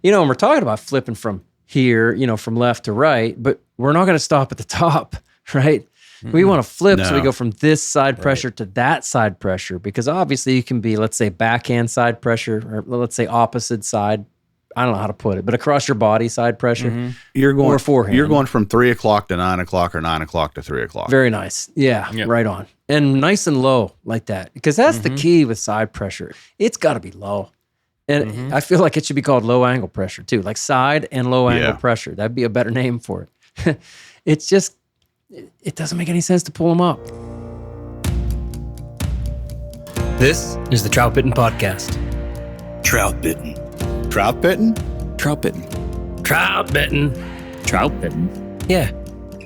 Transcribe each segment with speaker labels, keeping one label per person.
Speaker 1: And we're talking about flipping from here, from left to right, but we're not going to stop at the top, right? We want to flip, so we go from this side pressure to that side pressure, because obviously you can be, let's say, backhand side pressure, or let's say opposite side. I don't know how to put it, but across your body side pressure.
Speaker 2: You're going
Speaker 1: or forehand.
Speaker 2: You're going from 3 o'clock to 9 o'clock, or 9 o'clock to 3 o'clock.
Speaker 1: Very nice. Yeah, right on. And nice and low like that, because that's the key with side pressure. It's got to be low. And I feel like it should be called low angle pressure too, like side and low angle pressure. That'd be a better name for it. It's just, it doesn't make any sense to pull them up. This is the Trout Bitten Podcast.
Speaker 3: Trout bitten.
Speaker 2: Trout bitten?
Speaker 3: Trout bitten.
Speaker 1: Trout bitten.
Speaker 3: Trout bitten.
Speaker 1: Yeah,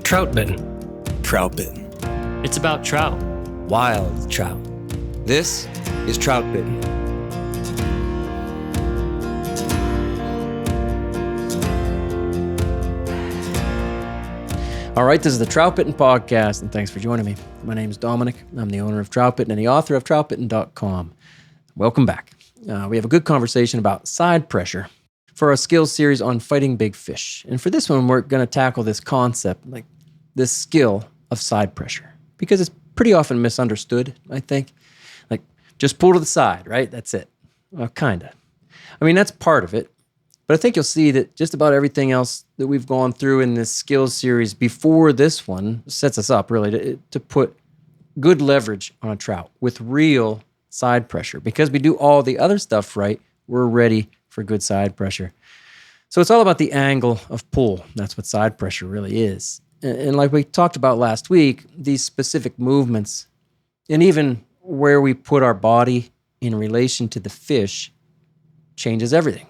Speaker 1: trout bitten.
Speaker 3: Trout bitten.
Speaker 4: It's about trout.
Speaker 3: Wild trout. This is Trout Bitten.
Speaker 1: All right, this is the Trout Bitten Podcast, and thanks for joining me. My name is Dominic. I'm the owner of Trout Bitten and the author of troutbitten.com. Welcome back. We have a good conversation about side pressure for our skills series on fighting big fish. And for this one, we're going to tackle this concept, like this skill of side pressure, because it's pretty often misunderstood, I think. Like, just pull to the side, right? That's it. Well, kind of. I mean, that's part of it. But I think you'll see that just about everything else that we've gone through in this skills series before this one sets us up, really, to put good leverage on a trout with real side pressure. Because we do all the other stuff right, we're ready for good side pressure. So it's all about the angle of pull. That's what side pressure really is. And like we talked about last week, these specific movements, and even where we put our body in relation to the fish, changes everything,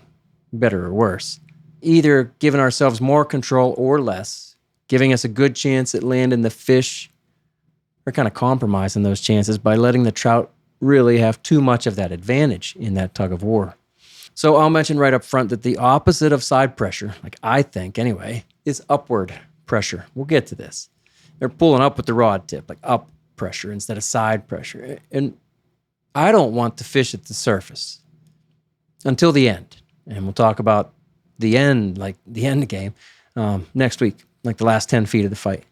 Speaker 1: better or worse. Either giving ourselves more control or less, giving us a good chance at landing the fish, or kind of compromising those chances by letting the trout really have too much of that advantage in that tug of war. So I'll mention right up front that the opposite of side pressure, like I think anyway, is upward pressure. We'll get to this. They're pulling up with the rod tip, like up pressure instead of side pressure. And I don't want to fish at the surface until the end. And we'll talk about the end, like the end game, next week, like the last 10 feet of the fight.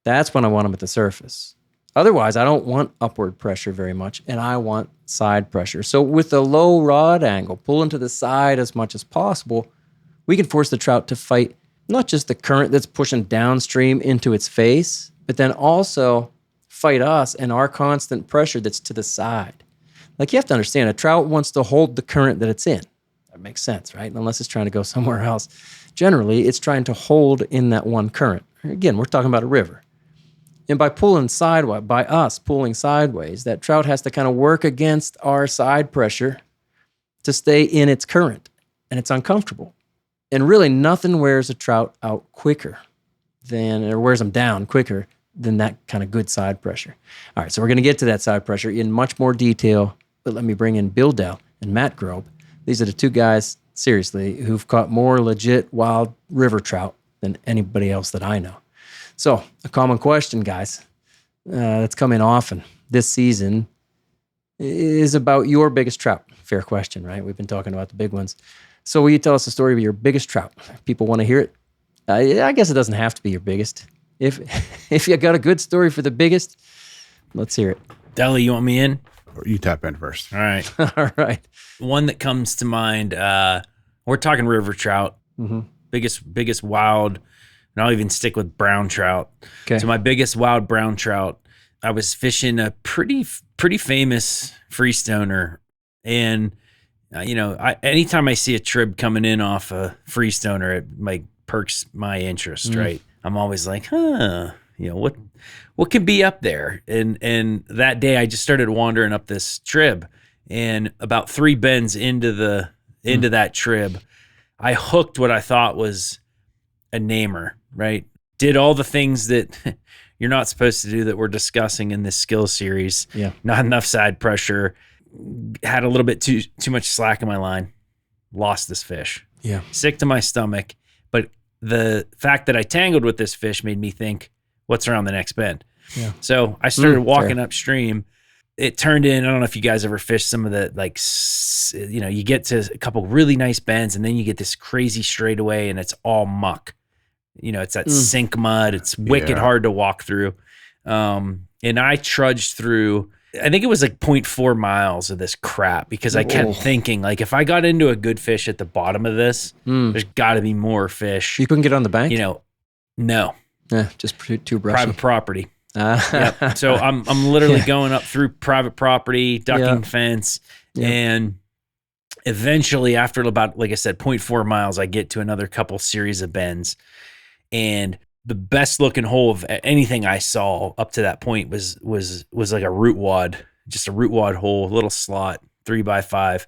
Speaker 1: That's when I want them at the surface. Otherwise, I don't want upward pressure very much, and I want side pressure. So with a low rod angle, pulling to the side as much as possible, we can force the trout to fight not just the current that's pushing downstream into its face, but then also fight us and our constant pressure that's to the side. Like, you have to understand, a trout wants to hold the current that it's in. That makes sense, right? Unless it's trying to go somewhere else. Generally, it's trying to hold in that one current. Again, we're talking about a river. And by pulling sideways, by us pulling sideways, that trout has to kind of work against our side pressure to stay in its current. And it's uncomfortable. And really, nothing wears a trout out quicker than, or wears them down quicker than that kind of good side pressure. All right, so we're going to get to that side pressure in much more detail, but let me bring in Bill Dell and Matt Grobe. These are the two guys, seriously, who've caught more legit wild river trout than anybody else that I know. So, a common question, guys, that's come in often this season is about your biggest trout. Fair question, right? We've been talking about the big ones. So will you tell us the story of your biggest trout? People want to hear it. I guess it doesn't have to be your biggest. If you got a good story for the biggest, let's hear it.
Speaker 4: Deli, you want me in?
Speaker 2: You tap in first.
Speaker 4: All right.
Speaker 1: All right.
Speaker 4: One that comes to mind, we're talking river trout. Mm-hmm. Biggest wild, and I'll even stick with brown trout. Okay. So my biggest wild brown trout, I was fishing a pretty famous freestoner, and anytime I see a trib coming in off a freestoner, it like perks my interest, right? I'm always like, what could be up there? And that day I just started wandering up this trib, and about 3 bends into that trib, I hooked what I thought was a namer, right? Did all the things that you're not supposed to do that we're discussing in this skill series. Yeah. Not enough side pressure. Had a little bit too much slack in my line. Lost this fish. Yeah. Sick to my stomach. But the fact that I tangled with this fish made me think, what's around the next bend? Yeah. So I started walking upstream, it turned in, I don't know if you guys ever fished some of the, like, you get to a couple really nice bends and then you get this crazy straightaway and it's all muck. It's that sink mud. It's wicked hard to walk through. And I trudged through, I think it was like 0.4 miles of this crap because I kept thinking, like, if I got into a good fish at the bottom of this, there's got to be more fish.
Speaker 1: You couldn't get on the bank?
Speaker 4: No.
Speaker 1: Yeah, just too brushy.
Speaker 4: Private property. Yep. So I'm literally going up through private property, ducking fence, and eventually after about, like I said, 0.4 miles, I get to another couple series of bends, and the best looking hole of anything I saw up to that point was like a root wad, just a root wad hole, little slot, 3x5.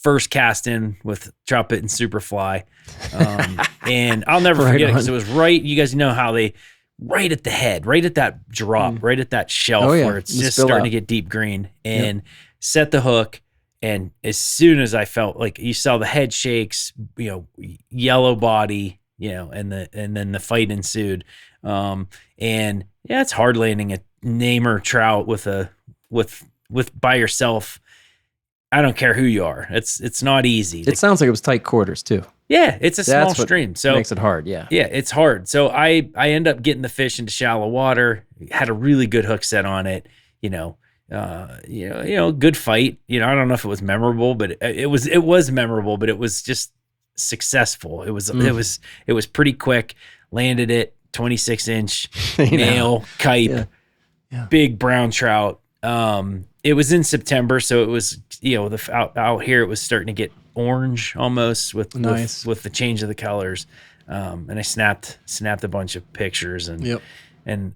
Speaker 4: First cast in with trout bit and Superfly. And I'll never forget it because it was right. You guys know how they, right at the head, right at that drop, right at that shelf where it's just starting to get deep green, and set the hook. And as soon as I felt like you saw the head shakes, yellow body, and then the fight ensued. It's hard landing a namer trout with by yourself. I don't care who you are. It's not easy.
Speaker 1: It sounds like it was tight quarters too.
Speaker 4: Yeah, it's a small stream, so
Speaker 1: makes it hard. Yeah,
Speaker 4: it's hard. So I end up getting the fish into shallow water. Had a really good hook set on it. Good fight. I don't know if it was memorable, but it was memorable. But it was just successful. It was pretty quick. Landed it, 26-inch male kype, big brown trout. It was in September, so it was out here it was starting to get orange almost with the change of the colors. And I snapped a bunch of pictures and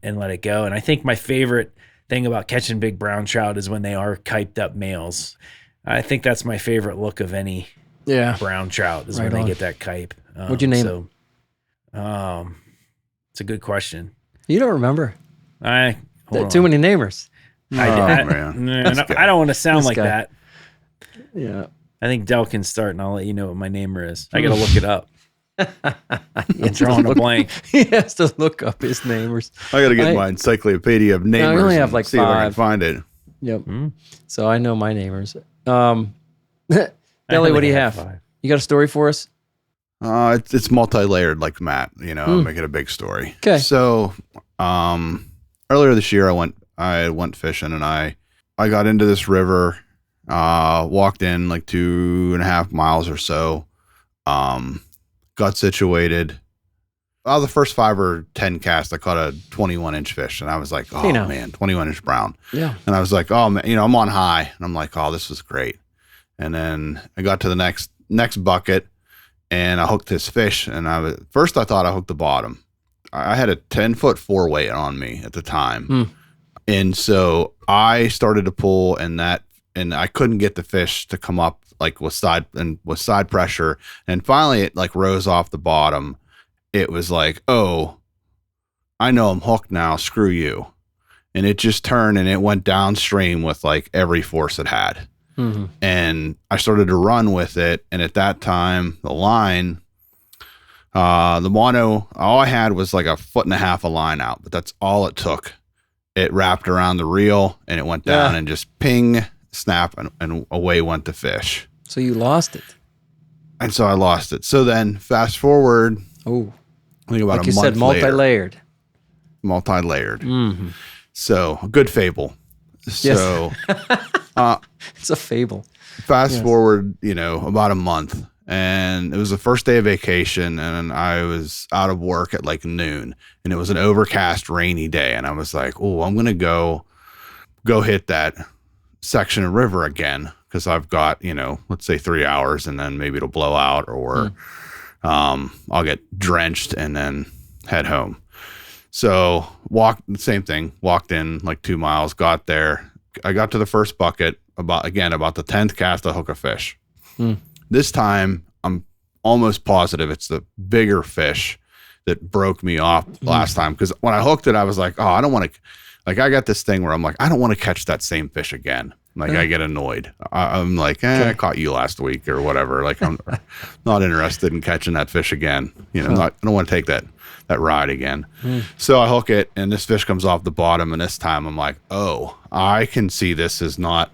Speaker 4: let it go. And I think my favorite thing about catching big brown trout is when they are kyped up males. I think that's my favorite look of any brown trout is when they get that kype.
Speaker 1: What'd you name it?
Speaker 4: It's a good question.
Speaker 1: You don't remember?
Speaker 4: Too
Speaker 1: many namers.
Speaker 4: I don't want to sound like that.
Speaker 1: Yeah.
Speaker 4: I think Del can start, and I'll let you know what my namer is. I got to look it up. I'm drawing a blank.
Speaker 1: He has to look up his namers.
Speaker 2: I got to get my encyclopedia of namers.
Speaker 1: I only have like 5.
Speaker 2: See if I can find it.
Speaker 1: Yep. So I know my namers. Delly, what do you have? 5. You got a story for us?
Speaker 2: It's multi-layered, like Matt. Make it a big story.
Speaker 1: Okay.
Speaker 2: So, earlier this year, I went fishing, and I got into this river. Walked in like 2.5 miles or so. Got situated. The first 5 or 10 casts, I caught a 21-inch fish, and I was like, oh man, 21-inch brown. Yeah. And I was like, oh man, I'm on high, and I'm like, oh, this was great. And then I got to the next bucket, and I hooked this fish, and first I thought I hooked the bottom. I had a 10-foot 4-weight on me at the time, and so I started to pull, and I couldn't get the fish to come up like with side pressure. And finally it like rose off the bottom. It was like, oh, I know I'm hooked now. Screw you. And it just turned and it went downstream with like every force it had. Mm-hmm. And I started to run with it. And at that time, the line, the mono, all I had was like 1.5 foot of line out, but that's all it took. It wrapped around the reel and it went down and just ping, snap, and away went the fish.
Speaker 1: So you lost it.
Speaker 2: And so I lost it. So then fast forward.
Speaker 1: Oh,
Speaker 2: I think about
Speaker 1: like a month
Speaker 2: later.
Speaker 1: Multi-layered.
Speaker 2: Mm-hmm. So a good fable. So
Speaker 1: it's a fable.
Speaker 2: Fast forward, about a month, and it was the first day of vacation, and I was out of work at like noon, and it was an overcast, rainy day, and I was like, oh, I'm gonna go hit that section of river again because I've got let's say 3 hours, and then maybe it'll blow out, or I'll get drenched and then head home. So walked in like 2 miles, got there. I got to the first bucket about the 10th cast, I hook a fish. This time I'm almost positive it's the bigger fish that broke me off last time. Cause when I hooked it, I was like, oh, I don't want to, like, I got this thing where I'm like, I don't want to catch that same fish again. Like I get annoyed. I'm like, I caught you last week or whatever. Like I'm not interested in catching that fish again. You know, I don't want to take that ride again. So I hook it and this fish comes off the bottom. And this time I'm like, oh, I can see this is not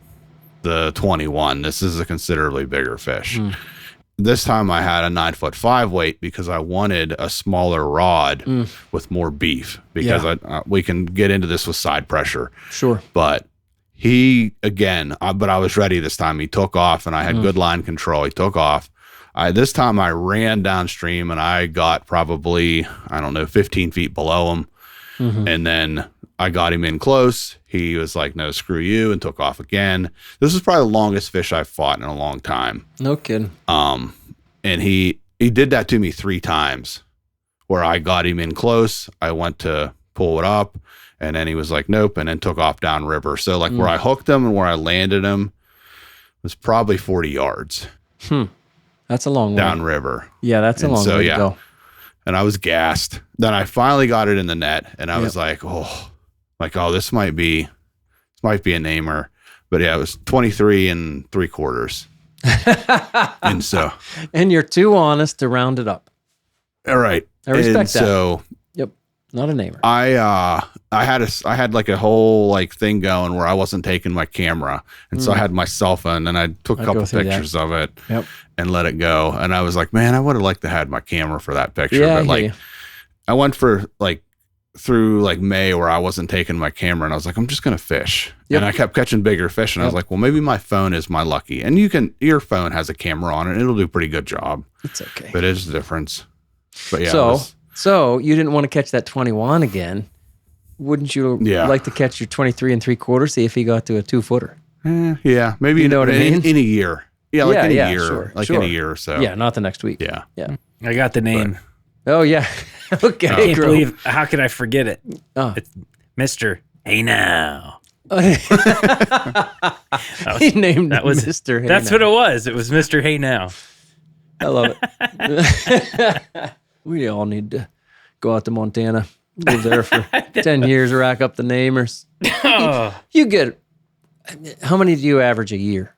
Speaker 2: the 21. This is a considerably bigger fish. This time I had a 9'5" weight because I wanted a smaller rod with more beef because we can get into this with side pressure.
Speaker 1: Sure.
Speaker 2: But he, again, but I was ready this time. He took off and I had good line control. He took off. This time I ran downstream and I got probably, 15 feet below him. And then I got him in close. He was like, no, screw you, and took off again. This is probably the longest fish I've fought in a long time.
Speaker 1: No kidding.
Speaker 2: And he did that to me 3 times where I got him in close. I went to pull it up and then he was like, nope, and then took off downriver. So like where I hooked him and where I landed him was probably 40 yards.
Speaker 1: That's a long way.
Speaker 2: Downriver.
Speaker 1: Yeah, that's a long way to go.
Speaker 2: And I was gassed. Then I finally got it in the net and I was like, this might be a namer. But yeah, it was 23 3/4. And so. And
Speaker 1: you're too honest to round it up.
Speaker 2: All right.
Speaker 1: I respect that.
Speaker 2: So.
Speaker 1: Yep. Not a namer.
Speaker 2: I had like a whole like thing going where I wasn't taking my camera. And so I had my cell phone and I took a couple pictures of it and let it go. And I was like, man, I would have liked to have my camera for that picture.
Speaker 1: Yeah,
Speaker 2: but like I went for like through like May where I wasn't taking my camera and I was like, I'm just going to fish. And I kept catching bigger fish and I was like, well, maybe my phone is my lucky. And your phone has a camera on it and it'll do a pretty good job.
Speaker 1: It's okay.
Speaker 2: But it is a difference. But yeah.
Speaker 1: So you didn't want to catch that 21 again. Wouldn't you like to catch your 23 3/4, see if he got to a 2-footer?
Speaker 2: Yeah. Maybe
Speaker 1: you know what I mean?
Speaker 2: In a year. Yeah, like in a year.
Speaker 1: Sure,
Speaker 2: in a year or so.
Speaker 1: Yeah, not the next week.
Speaker 2: Yeah.
Speaker 4: I got the name.
Speaker 1: Oh, yeah. Okay.
Speaker 4: I can't believe, how could I forget it? It's Mr. Hey Now.
Speaker 1: He named Mr. Hey
Speaker 4: That's
Speaker 1: Now.
Speaker 4: what it was. It was Mr. Hey Now.
Speaker 1: I love it. We all need to go out to Montana, live there for 10 years, rack up the namers. You get, how many do you average a year,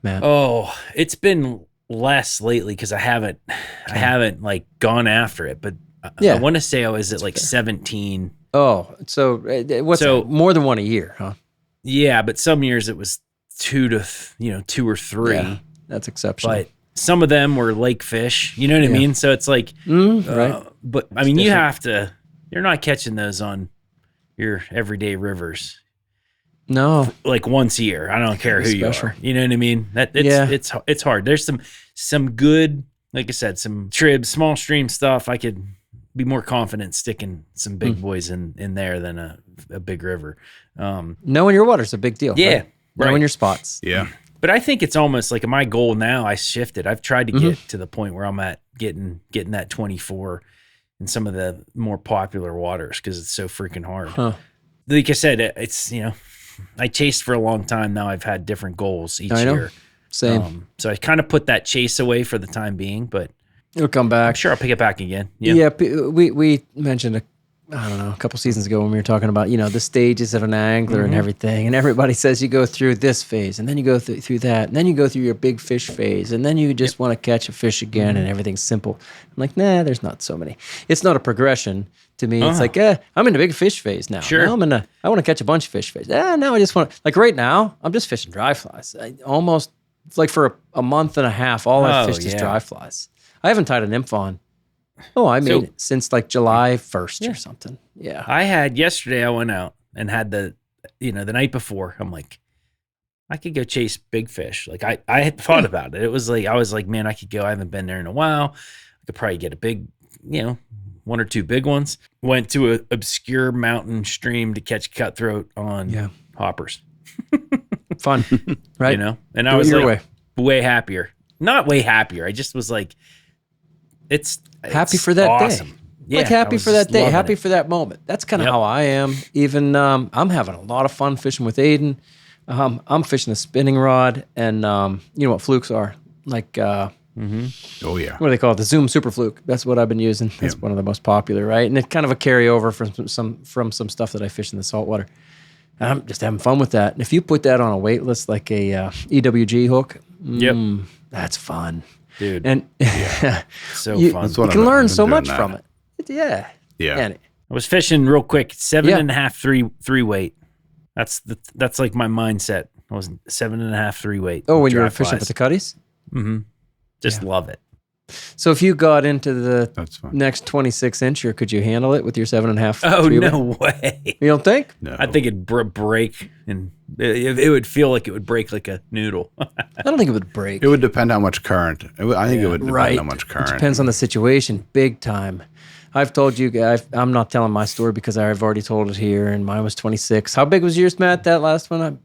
Speaker 1: Matt?
Speaker 4: Oh, it's been less lately because I haven't like gone after it, but I want to say I was at like 17.
Speaker 1: Oh, so what's more than one a year, huh?
Speaker 4: Yeah, but some years it was 2 or 3.
Speaker 1: Yeah, that's exceptional.
Speaker 4: But some of them were lake fish, you know what I mean? So it's like,
Speaker 1: right.
Speaker 4: But I mean, you're not catching those on your everyday rivers.
Speaker 1: No,
Speaker 4: like once a year. I don't care who you are. You know what I mean? It's hard. There's some good, like I said, some trib, small stream stuff. I could be more confident sticking some big boys in there than a big river.
Speaker 1: Knowing your water's a big deal.
Speaker 4: Yeah.
Speaker 1: Right? Knowing your spots.
Speaker 2: Yeah.
Speaker 4: But I think it's almost like my goal now. I shifted. I've tried to get to the point where I'm at getting that 24 in some of the more popular waters because it's so freaking hard.
Speaker 1: Huh.
Speaker 4: Like I said, it's I chased for a long time. Now I've had different goals each year.
Speaker 1: Same.
Speaker 4: So I kind of put that chase away for the time being, but
Speaker 1: it'll come back.
Speaker 4: I'm sure I'll pick it back again.
Speaker 1: Yeah. We mentioned a couple seasons ago when we were talking about, the stages of an angler and everything. And everybody says you go through this phase and then you go through that. And then you go through your big fish phase. And then you just want to catch a fish again and everything's simple. I'm like, nah, there's not so many. It's not a progression to me. It's like, I'm in the big fish phase now.
Speaker 4: Sure.
Speaker 1: Now I want to catch a bunch of fish phase. Now I just want to, like right now, I'm just fishing dry flies. Like for a month and a half, all I've fished is dry flies. I haven't tied a nymph on. Since like July 1st or something. Yeah.
Speaker 4: I had yesterday, I went out and had the night before, I'm like, I could go chase big fish. Like I had thought about it. It was like, I was like, man, I could go. I haven't been there in a while. I could probably get a big, 1 or 2 big ones. Went to an obscure mountain stream to catch cutthroat on hoppers.
Speaker 1: Fun, right?
Speaker 4: And I was like way happier. Not way happier. I just was like, it's
Speaker 1: happy for that
Speaker 4: awesome.
Speaker 1: day. Yeah, like happy for that day, happy for that moment. That's kind of how I am. Even I'm having a lot of fun fishing with Aiden. I'm fishing a spinning rod, and you know what flukes are? Like,
Speaker 2: oh yeah,
Speaker 1: what do they call it? The Zoom Super Fluke. That's what I've been using. That's one of the most popular, right? And it's kind of a carryover from some stuff that I fish in the saltwater. I'm just having fun with that. And if you put that on a weightless, like a EWG hook, that's fun.
Speaker 4: Dude.
Speaker 1: And
Speaker 4: So fun.
Speaker 1: You can learn so much from it. Yeah.
Speaker 2: Yeah.
Speaker 4: I was fishing real quick, 7.5 3 weight. That's like my mindset. I was 7.5 3 weight.
Speaker 1: Oh, when you were fishing with the cutties?
Speaker 4: Mm-hmm. Just love it.
Speaker 1: So if you got into the next 26 incher, could you handle it with your 7.5?
Speaker 4: Oh, no way.
Speaker 1: You don't think?
Speaker 2: No.
Speaker 4: I think it'd break, and it would feel like it would break like a noodle.
Speaker 1: I don't think it would break.
Speaker 2: It would depend how much current. I think it would depend how much current.
Speaker 1: It depends on the situation, big time. I've told you guys, I'm not telling my story because I've already told it here, and mine was 26. How big was yours, Matt, that last one?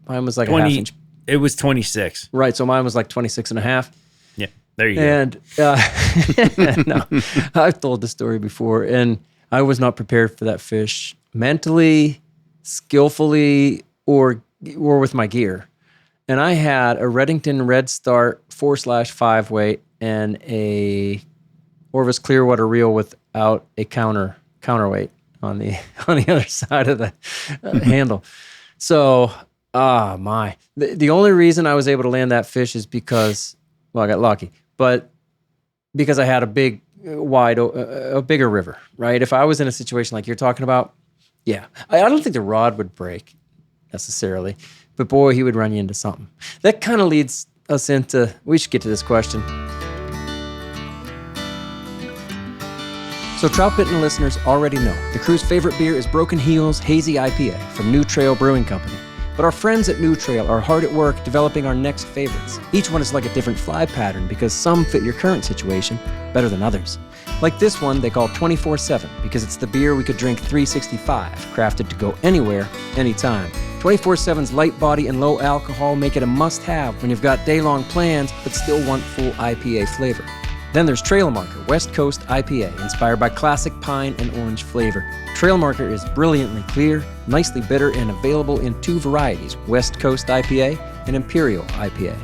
Speaker 1: Mine was like
Speaker 4: 20,
Speaker 1: a half inch.
Speaker 4: It was 26.
Speaker 1: Right, so mine was like 26 and a half.
Speaker 4: Yeah, there you go.
Speaker 1: And no, I've told the story before, and I was not prepared for that fish mentally, skillfully, or with my gear. And I had a Reddington Red Start 4/5 weight and a Orvis Clearwater reel without a counterweight on the other side of the handle. So, the only reason I was able to land that fish is because, well, I got lucky, but because I had a bigger river, right? If I was in a situation like you're talking about, I don't think the rod would break necessarily, but boy, he would run you into something. That kind of leads us into, we should get to this question. So Trout Bitten listeners already know the crew's favorite beer is Broken Heels Hazy IPA from New Trail Brewing Company. But our friends at New Trail are hard at work developing our next favorites. Each one is like a different fly pattern because some fit your current situation better than others. Like this one they call 24/7 because it's the beer we could drink 365, crafted to go anywhere, anytime. 24/7's light body and low alcohol make it a must-have when you've got day-long plans but still want full IPA flavor. Then there's Trail Marker West Coast IPA, inspired by classic pine and orange flavor. Trail Marker is brilliantly clear, nicely bitter, and available in 2 varieties, West Coast IPA and Imperial IPA.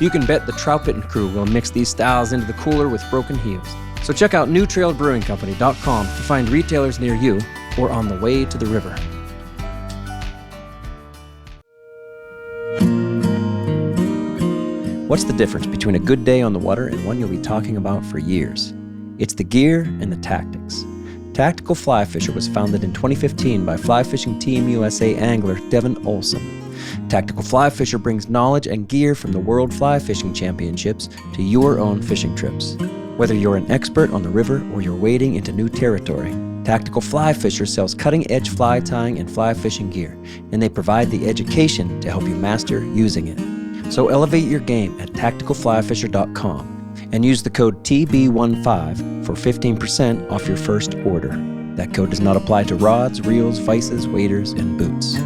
Speaker 1: You can bet the Trout Bitten crew will mix these styles into the cooler with Broken Heels. So check out newtrailbrewingcompany.com to find retailers near you or on the way to the river. What's the difference between a good day on the water and one you'll be talking about for years? It's the gear and the tactics. Tactical Fly Fisher was founded in 2015 by Fly Fishing Team USA angler Devin Olson. Tactical Fly Fisher brings knowledge and gear from the World Fly Fishing Championships to your own fishing trips. Whether you're an expert on the river or you're wading into new territory, Tactical Fly Fisher sells cutting-edge fly tying and fly fishing gear, and they provide the education to help you master using it. So elevate your game at tacticalflyfisher.com and use the code TB15 for 15% off your first order. That code does not apply to rods, reels, vices, waders, and boots.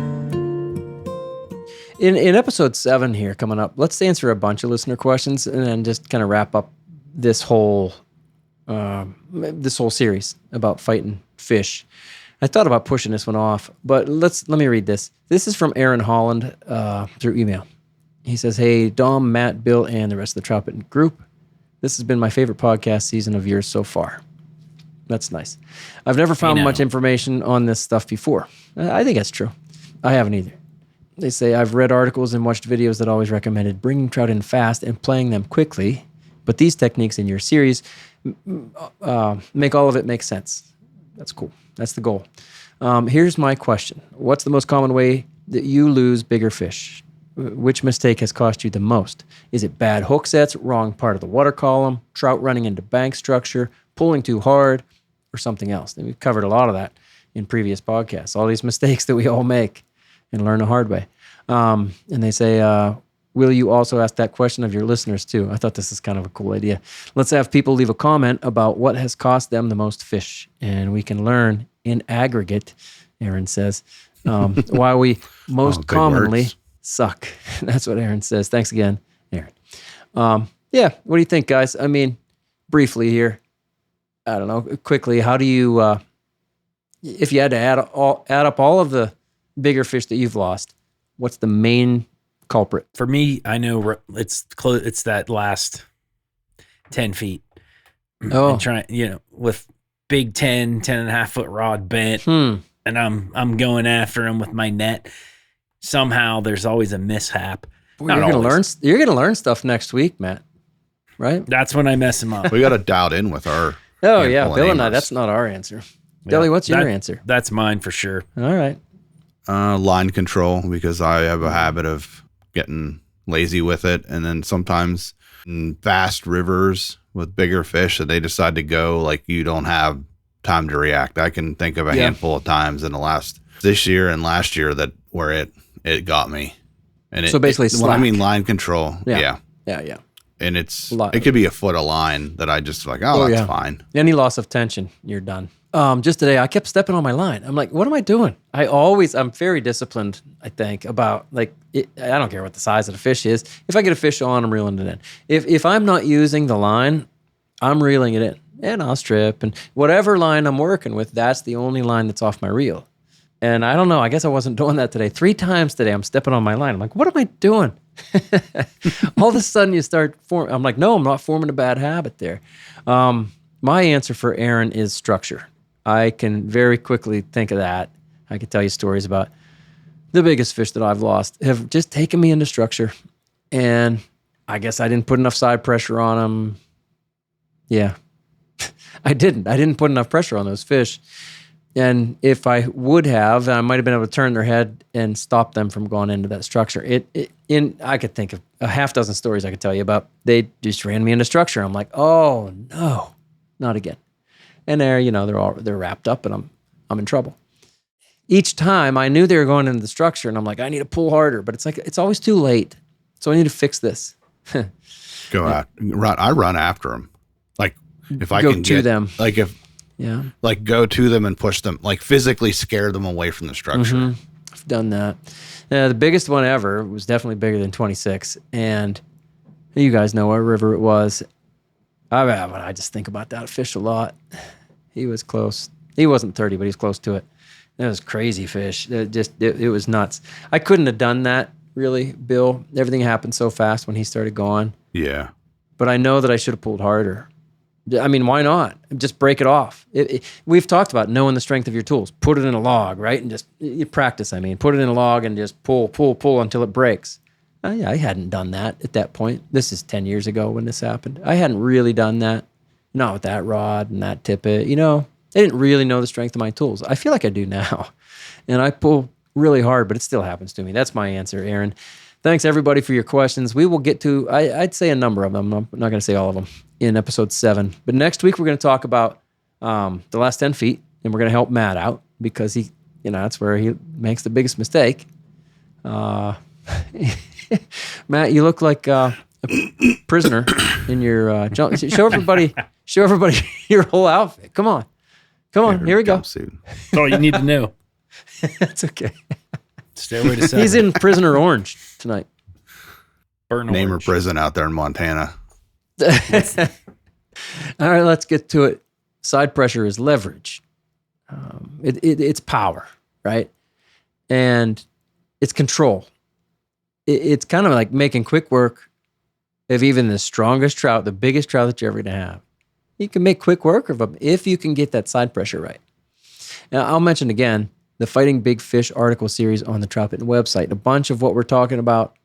Speaker 1: In episode 7 here coming up, let's answer a bunch of listener questions and then just kind of wrap up this whole series about fighting fish. I thought about pushing this one off, but let me read this. This is from Aaron Holland through email. He says, "Hey, Dom, Matt, Bill, and the rest of the Trout Bitten group. This has been my favorite podcast season of yours so far." That's nice. I've never found much information on this stuff before. I think that's true. I haven't either. They say, "I've read articles and watched videos that always recommended bringing trout in fast and playing them quickly, but these techniques in your series make all of it make sense." That's cool. That's the goal. Here's my question. What's the most common way that you lose bigger fish? Which mistake has cost you the most? Is it bad hook sets, wrong part of the water column, trout running into bank structure, pulling too hard, or something else? And we've covered a lot of that in previous podcasts, all these mistakes that we all make and learn the hard way. And they say, will you also ask that question of your listeners too? I thought this is kind of a cool idea. Let's have people leave a comment about what has cost them the most fish, and we can learn in aggregate, Aaron says, why we most commonly suck. That's what Aaron says. Thanks again, Aaron. What do you think, guys? I mean, briefly here, I don't know, quickly, how do you, if you had to add up all of the bigger fish that you've lost, what's the main culprit?
Speaker 4: For me, I know it's that last 10 feet.
Speaker 1: Oh.
Speaker 4: And trying, with big 10 and a half foot rod bent. and I'm going after them with my net. Somehow there's always a mishap.
Speaker 1: Boy, you're gonna learn stuff next week, Matt. Right?
Speaker 4: That's when I mess them up.
Speaker 2: We got to dial in with our.
Speaker 1: Oh yeah, Bill and I. That's not our answer. Yeah. Billy, what's your answer?
Speaker 4: That's mine for sure.
Speaker 1: All right.
Speaker 2: Line control, because I have a habit of getting lazy with it, and then sometimes in vast rivers with bigger fish that they decide to go, like you don't have time to react. I can think of a handful of times in this year and last year where it got me. And
Speaker 1: so basically,
Speaker 2: when I mean line control, yeah. And it could be a foot of line that I just like, that's fine.
Speaker 1: Any loss of tension, you're done. Just today, I kept stepping on my line. I'm like, what am I doing? I'm very disciplined, I think, about I don't care what the size of the fish is. If I get a fish on, I'm reeling it in. If I'm not using the line, I'm reeling it in. And I'll strip. And whatever line I'm working with, that's the only line that's off my reel. And I don't know, I guess I wasn't doing that today. 3 times today, I'm stepping on my line. I'm like, what am I doing? All of a sudden you start I'm like, no, I'm not forming a bad habit there. My answer for Aaron is structure. I can very quickly think of that. I could tell you stories about the biggest fish that I've lost have just taken me into structure. And I guess I didn't put enough side pressure on them. Yeah, I didn't put enough pressure on those fish. And if I would have, I might have been able to turn their head and stop them from going into that structure. I could think of a half dozen stories I could tell you about. They just ran me into structure. I'm like, oh no, not again. And they're wrapped up, and I'm in trouble. Each time I knew they were going into the structure, and I'm like, I need to pull harder. But it's always too late. So I need to fix this.
Speaker 2: Go out, I run after them. Like if I can
Speaker 1: get them,
Speaker 2: like if. Yeah. Like go to them and push them, like physically scare them away from the structure. Mm-hmm.
Speaker 1: I've done that. The biggest one ever was definitely bigger than 26. And you guys know what river it was. I just think about that fish a lot. He was close. He wasn't 30, but he was close to it. That was crazy fish. It was nuts. I couldn't have done that, really, Bill. Everything happened so fast when he started going.
Speaker 2: Yeah.
Speaker 1: But I know that I should have pulled harder. I mean, why not? Just break it off. We've talked about knowing the strength of your tools. Put it in a log, right? And just practice, put it in a log and just pull until it breaks. I hadn't done that at that point. This is 10 years ago when this happened. I hadn't really done that. Not with that rod and that tippet. I didn't really know the strength of my tools. I feel like I do now. And I pull really hard, but it still happens to me. That's my answer, Aaron. Thanks, everybody, for your questions. We will get to, I'd say a number of them. I'm not going to say all of them in episode 7. But next week, we're going to talk about the last 10 feet, and we're going to help Matt out because that's where he makes the biggest mistake. Matt, you look like a prisoner in your jump. Show everybody your whole outfit. Come on. Here we go.
Speaker 4: That's all you need to know.
Speaker 1: That's okay.
Speaker 4: Stairway to 7.
Speaker 1: He's in Prisoner Orange tonight.
Speaker 4: Burn
Speaker 2: Name
Speaker 4: orange.
Speaker 2: or prison out there in Montana.
Speaker 1: All right, let's get to it. Side pressure is leverage. It's power, right? And it's control. It's kind of like making quick work of even the strongest trout, the biggest trout that you're ever going to have. You can make quick work of them if you can get that side pressure right. Now, I'll mention again the Fighting Big Fish article series on the Trout Pit website. A bunch of what we're talking about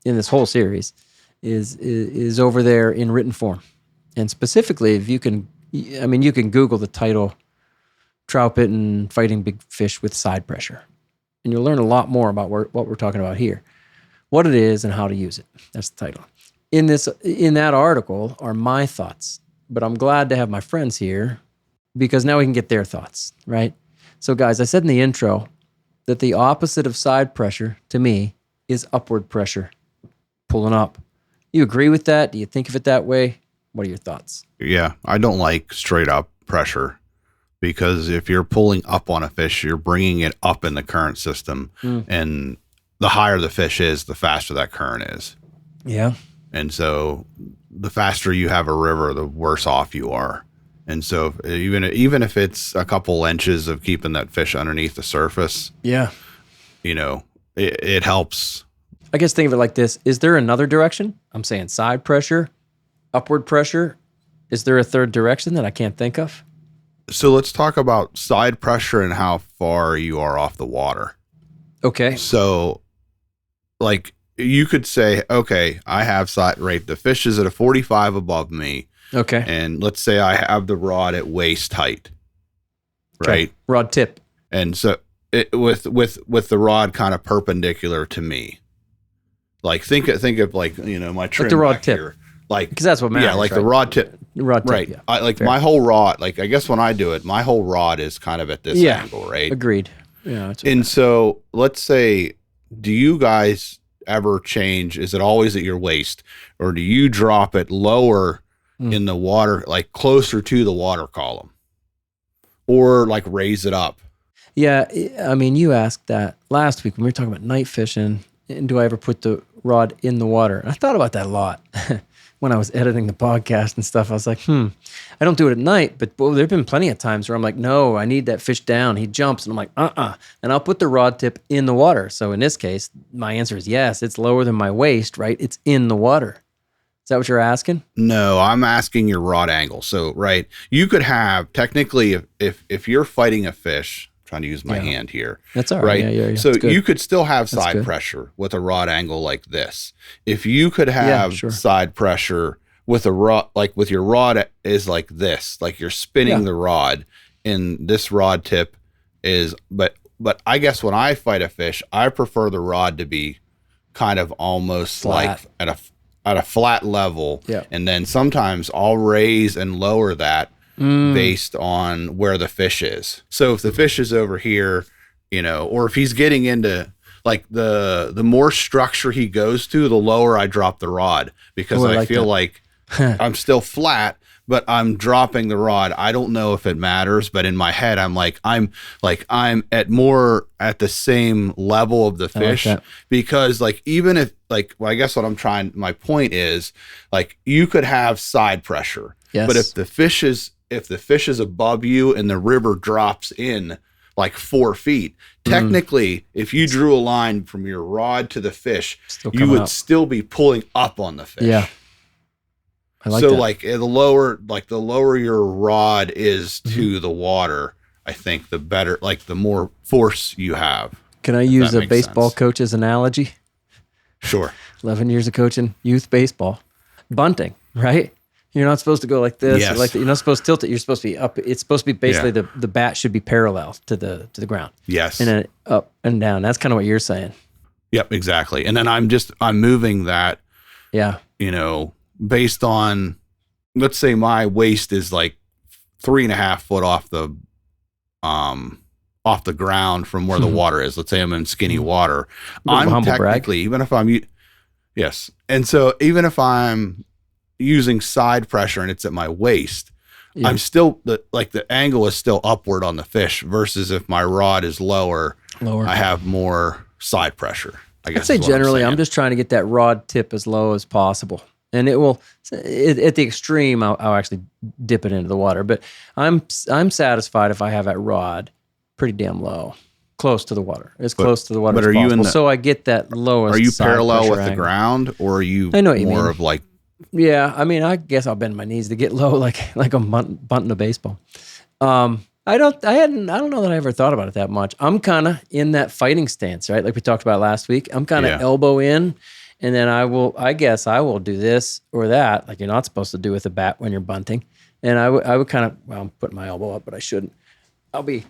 Speaker 1: in this whole series is over there in written form. And specifically, if you can, you can Google the title, Trout Pit and Fighting Big Fish with Side Pressure. And you'll learn a lot more about what we're talking about here, what it is and how to use it. That's the title. In that article are my thoughts, but I'm glad to have my friends here because now we can get their thoughts, right? So guys, I said in the intro that the opposite of side pressure to me is upward pressure, pulling up. You agree with that? Do you think of it that way? What are your thoughts?
Speaker 2: Yeah, I don't like straight up pressure because if you're pulling up on a fish, you're bringing it up in the current system. And the higher the fish is, the faster that current is.
Speaker 1: Yeah.
Speaker 2: And so the faster you have a river, the worse off you are. And so even if it's a couple inches of keeping that fish underneath the surface,
Speaker 1: yeah,
Speaker 2: it helps.
Speaker 1: I guess think of it like this. Is there another direction? I'm saying side pressure, upward pressure. Is there a third direction that I can't think of?
Speaker 2: So let's talk about side pressure and how far you are off the water.
Speaker 1: Okay.
Speaker 2: So like you could say, okay, I have side, right? The fish is at a 45 above me.
Speaker 1: Okay.
Speaker 2: And let's say I have the rod at waist height, right?
Speaker 1: Okay. Rod tip.
Speaker 2: And so with the rod kind of perpendicular to me, like think of like, my trim,
Speaker 1: like the rod
Speaker 2: back
Speaker 1: tip,
Speaker 2: here, like,
Speaker 1: because that's what matters.
Speaker 2: Yeah, like
Speaker 1: right?
Speaker 2: the rod tip.
Speaker 1: The rod tip,
Speaker 2: right.
Speaker 1: Yeah.
Speaker 2: I like
Speaker 1: Fair.
Speaker 2: my whole rod, like I guess when I do it, my whole rod is kind of at this angle, right?
Speaker 1: Agreed. Yeah. That's
Speaker 2: And so let's say, do you guys ever change? Is it always at your waist, or do you drop it lower in the water, like closer to the water column, or like raise it up?
Speaker 1: Yeah. I mean, you asked that last week when we were talking about night fishing, and do I ever put the rod in the water? And I thought about that a lot when I was editing the podcast and stuff. I was like, I don't do it at night, but there have been plenty of times where I'm like, no, I need that fish down. He jumps, and I'm like, and I'll put the rod tip in the water. So in this case, my answer is yes. It's lower than my waist, right? It's in the water. Is that what you're asking?
Speaker 2: No, I'm asking your rod angle. So, right, you could have technically, if you're fighting a fish, I'm trying to use my hand here.
Speaker 1: That's all right. Yeah.
Speaker 2: So you could still have side pressure with a rod angle like this. If you could have side pressure with a rod, like with your rod is like this, like you're spinning the rod, and this rod tip is, but I guess when I fight a fish, I prefer the rod to be kind of almost
Speaker 1: flat.
Speaker 2: like at a flat level.
Speaker 1: Yeah.
Speaker 2: And then sometimes I'll raise and lower that based on where the fish is. So if the fish is over here, or if he's getting into like the more structure he goes to, the lower I drop the rod, because I feel like I'm still flat, but I'm dropping the rod. I don't know if it matters, but in my head, I'm at more at the same level of the fish, because like, even if I guess my point is like, you could have side pressure, but if the fish is above you and the river drops in like 4 feet, technically, if you drew a line from your rod to the fish, you would still be pulling up on the fish.
Speaker 1: Yeah.
Speaker 2: So that. Like the lower your rod is to the water, I think the better, like the more force you have.
Speaker 1: Can I use a baseball coach's analogy?
Speaker 2: Sure.
Speaker 1: 11 years of coaching youth baseball. Bunting, right? You're not supposed to go like this.
Speaker 2: Yes.
Speaker 1: You're not supposed to tilt it. You're supposed to be up. It's supposed to be basically the bat should be parallel to the ground.
Speaker 2: Yes.
Speaker 1: And then up and down. That's kind of what you're saying.
Speaker 2: Yep, exactly. And then I'm moving that.
Speaker 1: Yeah.
Speaker 2: Based on, let's say my waist is like 3.5 foot off the ground from where the water is. Let's say I'm in skinny water. I'm technically, even if I'm, yes. And so even if I'm using side pressure and it's at my waist, I'm still the angle is still upward on the fish, versus if my rod is lower, I have more side pressure. I guess
Speaker 1: I'd say generally, I'm just trying to get that rod tip as low as possible. And it will, at the extreme, I'll actually dip it into the water. But I'm satisfied if I have that rod pretty damn low, close to the water, close to the water as possible. So I get that lowest.
Speaker 2: Are you
Speaker 1: side
Speaker 2: parallel with
Speaker 1: angle.
Speaker 2: the ground, or are you
Speaker 1: I know what you
Speaker 2: more
Speaker 1: mean.
Speaker 2: of like?
Speaker 1: Yeah, I mean, I guess I'll bend my knees to get low, like I'm bunting a baseball. I don't know that I ever thought about it that much. I'm kind of in that fighting stance, right? Like we talked about last week. I'm kind of elbow in. And then I guess I will do this or that, like you're not supposed to do with a bat when you're bunting. And I would kind of, I'm putting my elbow up, but I shouldn't. I'll be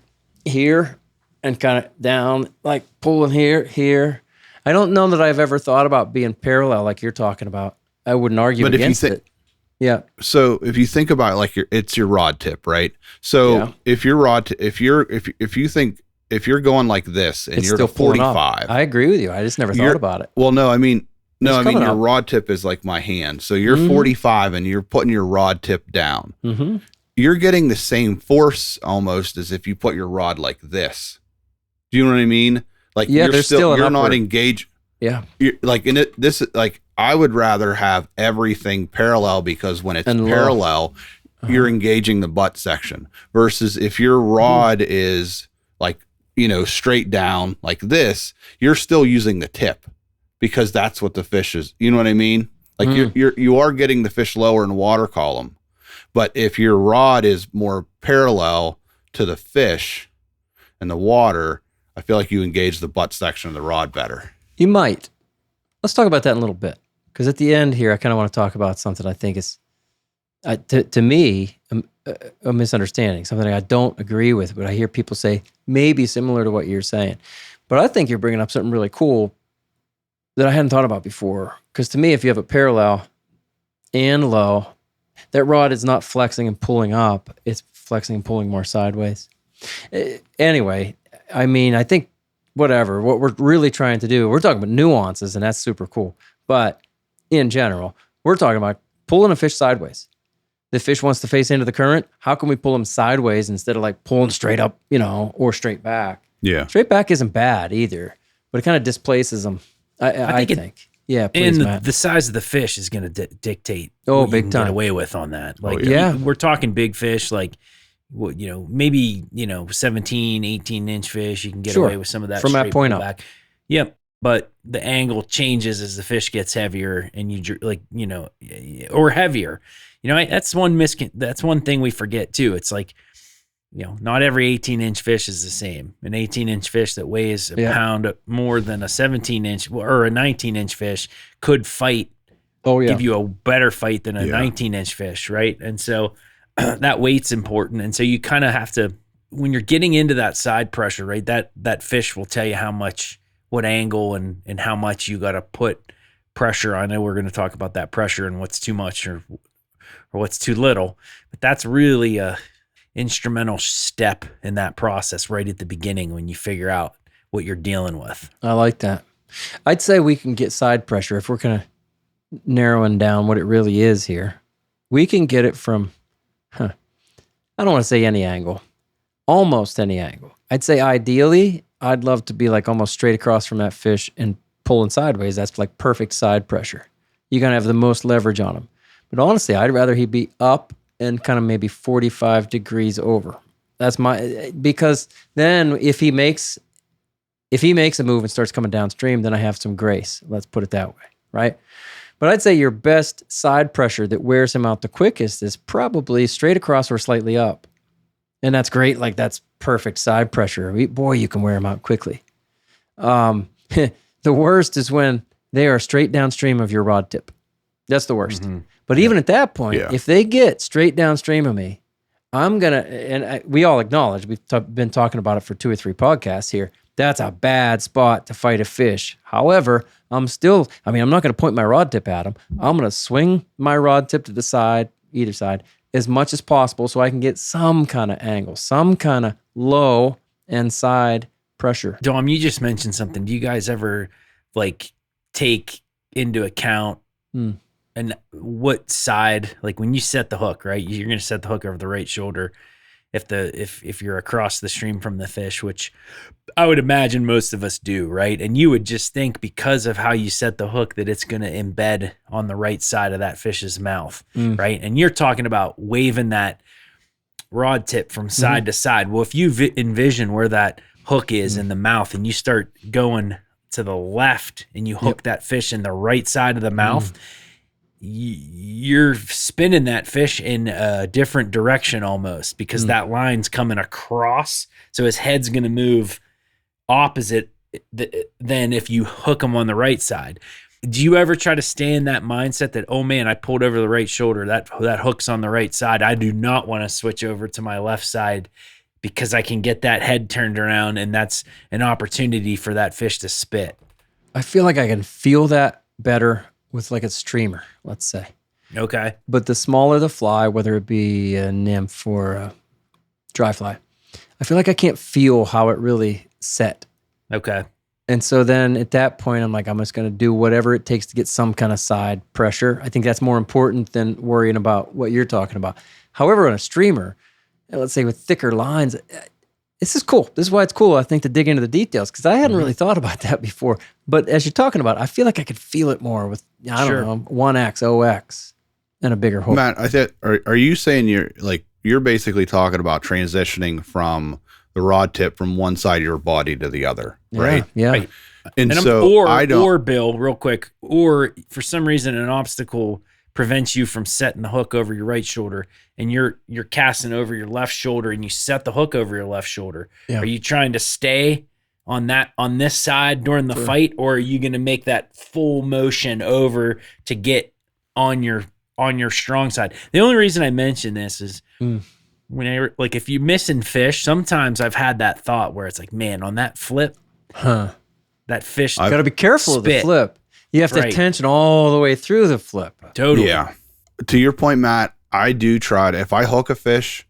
Speaker 1: here and kind of down, like pulling here. I don't know that I've ever thought about being parallel like you're talking about. I wouldn't argue against it. Yeah.
Speaker 2: So if you think about it, like it's your rod tip, right? So if your rod, if you're going like this and
Speaker 1: it's
Speaker 2: you're
Speaker 1: still
Speaker 2: at 45,
Speaker 1: I agree with you. I just never thought about it.
Speaker 2: Well, no, I mean your rod tip is like my hand. So you're 45 and you're putting your rod tip down. Mm-hmm. You're getting the same force almost as if you put your rod like this. Do you know what I mean? Like you're not engaged.
Speaker 1: Yeah.
Speaker 2: I would rather have everything parallel, because when it's parallel, you're engaging the butt section, versus if your rod is like, straight down like this, you're still using the tip, because that's what the fish is. You know what I mean? Like you are getting the fish lower in the water column, But if your rod is more parallel to the fish and the water, I feel like you engage the butt section of the rod better.
Speaker 1: You might. Let's talk about that in a little bit. Because at the end here, I kind of want to talk about something I think is, to me, a misunderstanding, something I don't agree with, but I hear people say maybe similar to what you're saying. But I think you're bringing up something really cool that I hadn't thought about before. Because to me, if you have a parallel and low, that rod is not flexing and pulling up. It's flexing and pulling more sideways. Anyway, I mean, I think whatever, what we're really trying to do, we're talking about nuances, and that's super cool. But in general, we're talking about pulling a fish sideways. The fish wants to face into the current. How can we pull them sideways instead of like pulling straight up, or straight back?
Speaker 2: Yeah.
Speaker 1: Straight back isn't bad either, but it kind of displaces them, I think. Yeah, please,
Speaker 4: and
Speaker 1: Matt.
Speaker 4: the size of the fish is going to dictate
Speaker 1: what you
Speaker 4: big
Speaker 1: can
Speaker 4: time.
Speaker 1: Get
Speaker 4: away with on that. Like, we're talking big fish, like, maybe 17, 18-inch fish. You can get away with some of that
Speaker 1: from that point up.
Speaker 4: Back. Yep, but the angle changes as the fish gets heavier, and or heavier. That's one thing we forget too. It's like, not every 18-inch fish is the same. An 18-inch fish that weighs a pound more than a 17-inch or a 19-inch fish could fight, give you a better fight than a 19-inch fish, right? And so that weight's important. And so you kind of have to, when you're getting into that side pressure, right, that fish will tell you what angle and how much you got to put pressure. I know we're going to talk about that pressure and what's too much or what's too little, but that's really a instrumental step in that process right at the beginning when you figure out what you're dealing with. I like that. I'd say we can get side pressure if we're kind of narrowing down what it really is here. We can get it from, I don't want to say any angle, almost any angle. I'd say ideally, I'd love to be like almost straight across from that fish and pulling sideways. That's like perfect side pressure. You're going to have the most leverage on him. But honestly, I'd rather he be up and kind of maybe 45 degrees over. That's because then if he makes a move and starts coming downstream, then I have some grace. Let's put it that way, right? But I'd say your best side pressure that wears him out the quickest is probably straight across or slightly up. And that's great. Like, that's perfect side pressure. Boy, you can wear him out quickly. The worst is when they are straight downstream of your rod tip. That's the worst. Mm-hmm. But even at that point, if they get straight downstream of me, I'm going to, and we all acknowledge, we've been talking about it for 2 or 3 podcasts here, that's a bad spot to fight a fish. However, I'm not going to point my rod tip at him. I'm going to swing my rod tip to the side, either side, as much as possible so I can get some kind of angle, some kind of low and side pressure. Dom, you just mentioned something. Do you guys ever take into account and what side, like when you set the hook, right? You're going to set the hook over the right shoulder. If you're across the stream from the fish, which I would imagine most of us do, right? And you would just think because of how you set the hook that it's going to embed on the right side of that fish's mouth, right? And you're talking about waving that rod tip from side to side. Well, if you envision where that hook is in the mouth and you start going to the left and you hook that fish in the right side of the mouth, you're spinning that fish in a different direction almost because that line's coming across. So his head's going to move opposite than if you hook him on the right side. Do you ever try to stay in that mindset that, oh man, I pulled over the right shoulder, that hook's on the right side, I do not want to switch over to my left side because I can get that head turned around and that's an opportunity for that fish to spit? I feel like I can feel that better with like a streamer, let's say. Okay. But the smaller the fly, whether it be a nymph or a dry fly, I feel like I can't feel how it really set. Okay. And so then at that point, I'm like, I'm just going to do whatever it takes to get some kind of side pressure. I think that's more important than worrying about what you're talking about. However, on a streamer, let's say with thicker lines, this is cool. This is why it's cool, I think, to dig into the details because I hadn't really thought about that before. But as you're talking about, I feel like I could feel it more with, I don't know, 1X, OX, and a bigger hook.
Speaker 2: Matt, I said, are you saying you're basically talking about transitioning from the rod tip from one side of your body to the other, right?
Speaker 1: Yeah.
Speaker 2: Right. And so
Speaker 4: or Bill, real quick, or for some reason an obstacle prevents you from setting the hook over your right shoulder, and you're casting over your left shoulder, and you set the hook over your left shoulder.
Speaker 1: Yeah.
Speaker 4: Are you trying to stay on this side during the fight, or are you going to make that full motion over to get on your strong side? The only reason I mention this is whenever, like, if you missing fish, sometimes I've had that thought where it's like, man, on that flip, that fish,
Speaker 1: Got to be careful of the flip. You have to have tension all the way through the flip.
Speaker 4: Totally.
Speaker 2: Yeah. To your point, Matt, I do try to, if I hook a fish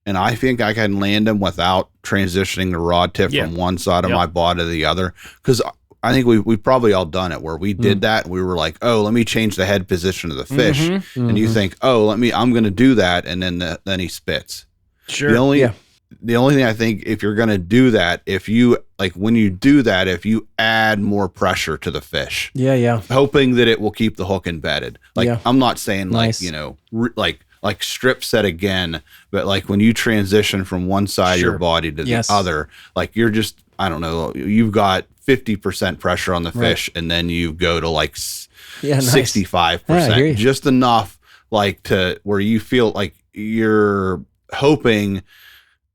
Speaker 2: and I think I can land him without transitioning the rod tip from one side of my body to the other, because I think we've probably all done it where we did that. We were like, oh, let me change the head position of the fish. And you think, oh, I'm going to do that. And then he spits.
Speaker 4: Sure.
Speaker 2: The only thing I think, if you're going to do that, when you do that, if you add more pressure to the fish, hoping that it will keep the hook embedded. I'm not saying like strip set again, but like when you transition from one side of your body to the other, like you're just, I don't know, you've got 50% pressure on the fish, and then you go to like 65%, just enough like to where you feel like you're hoping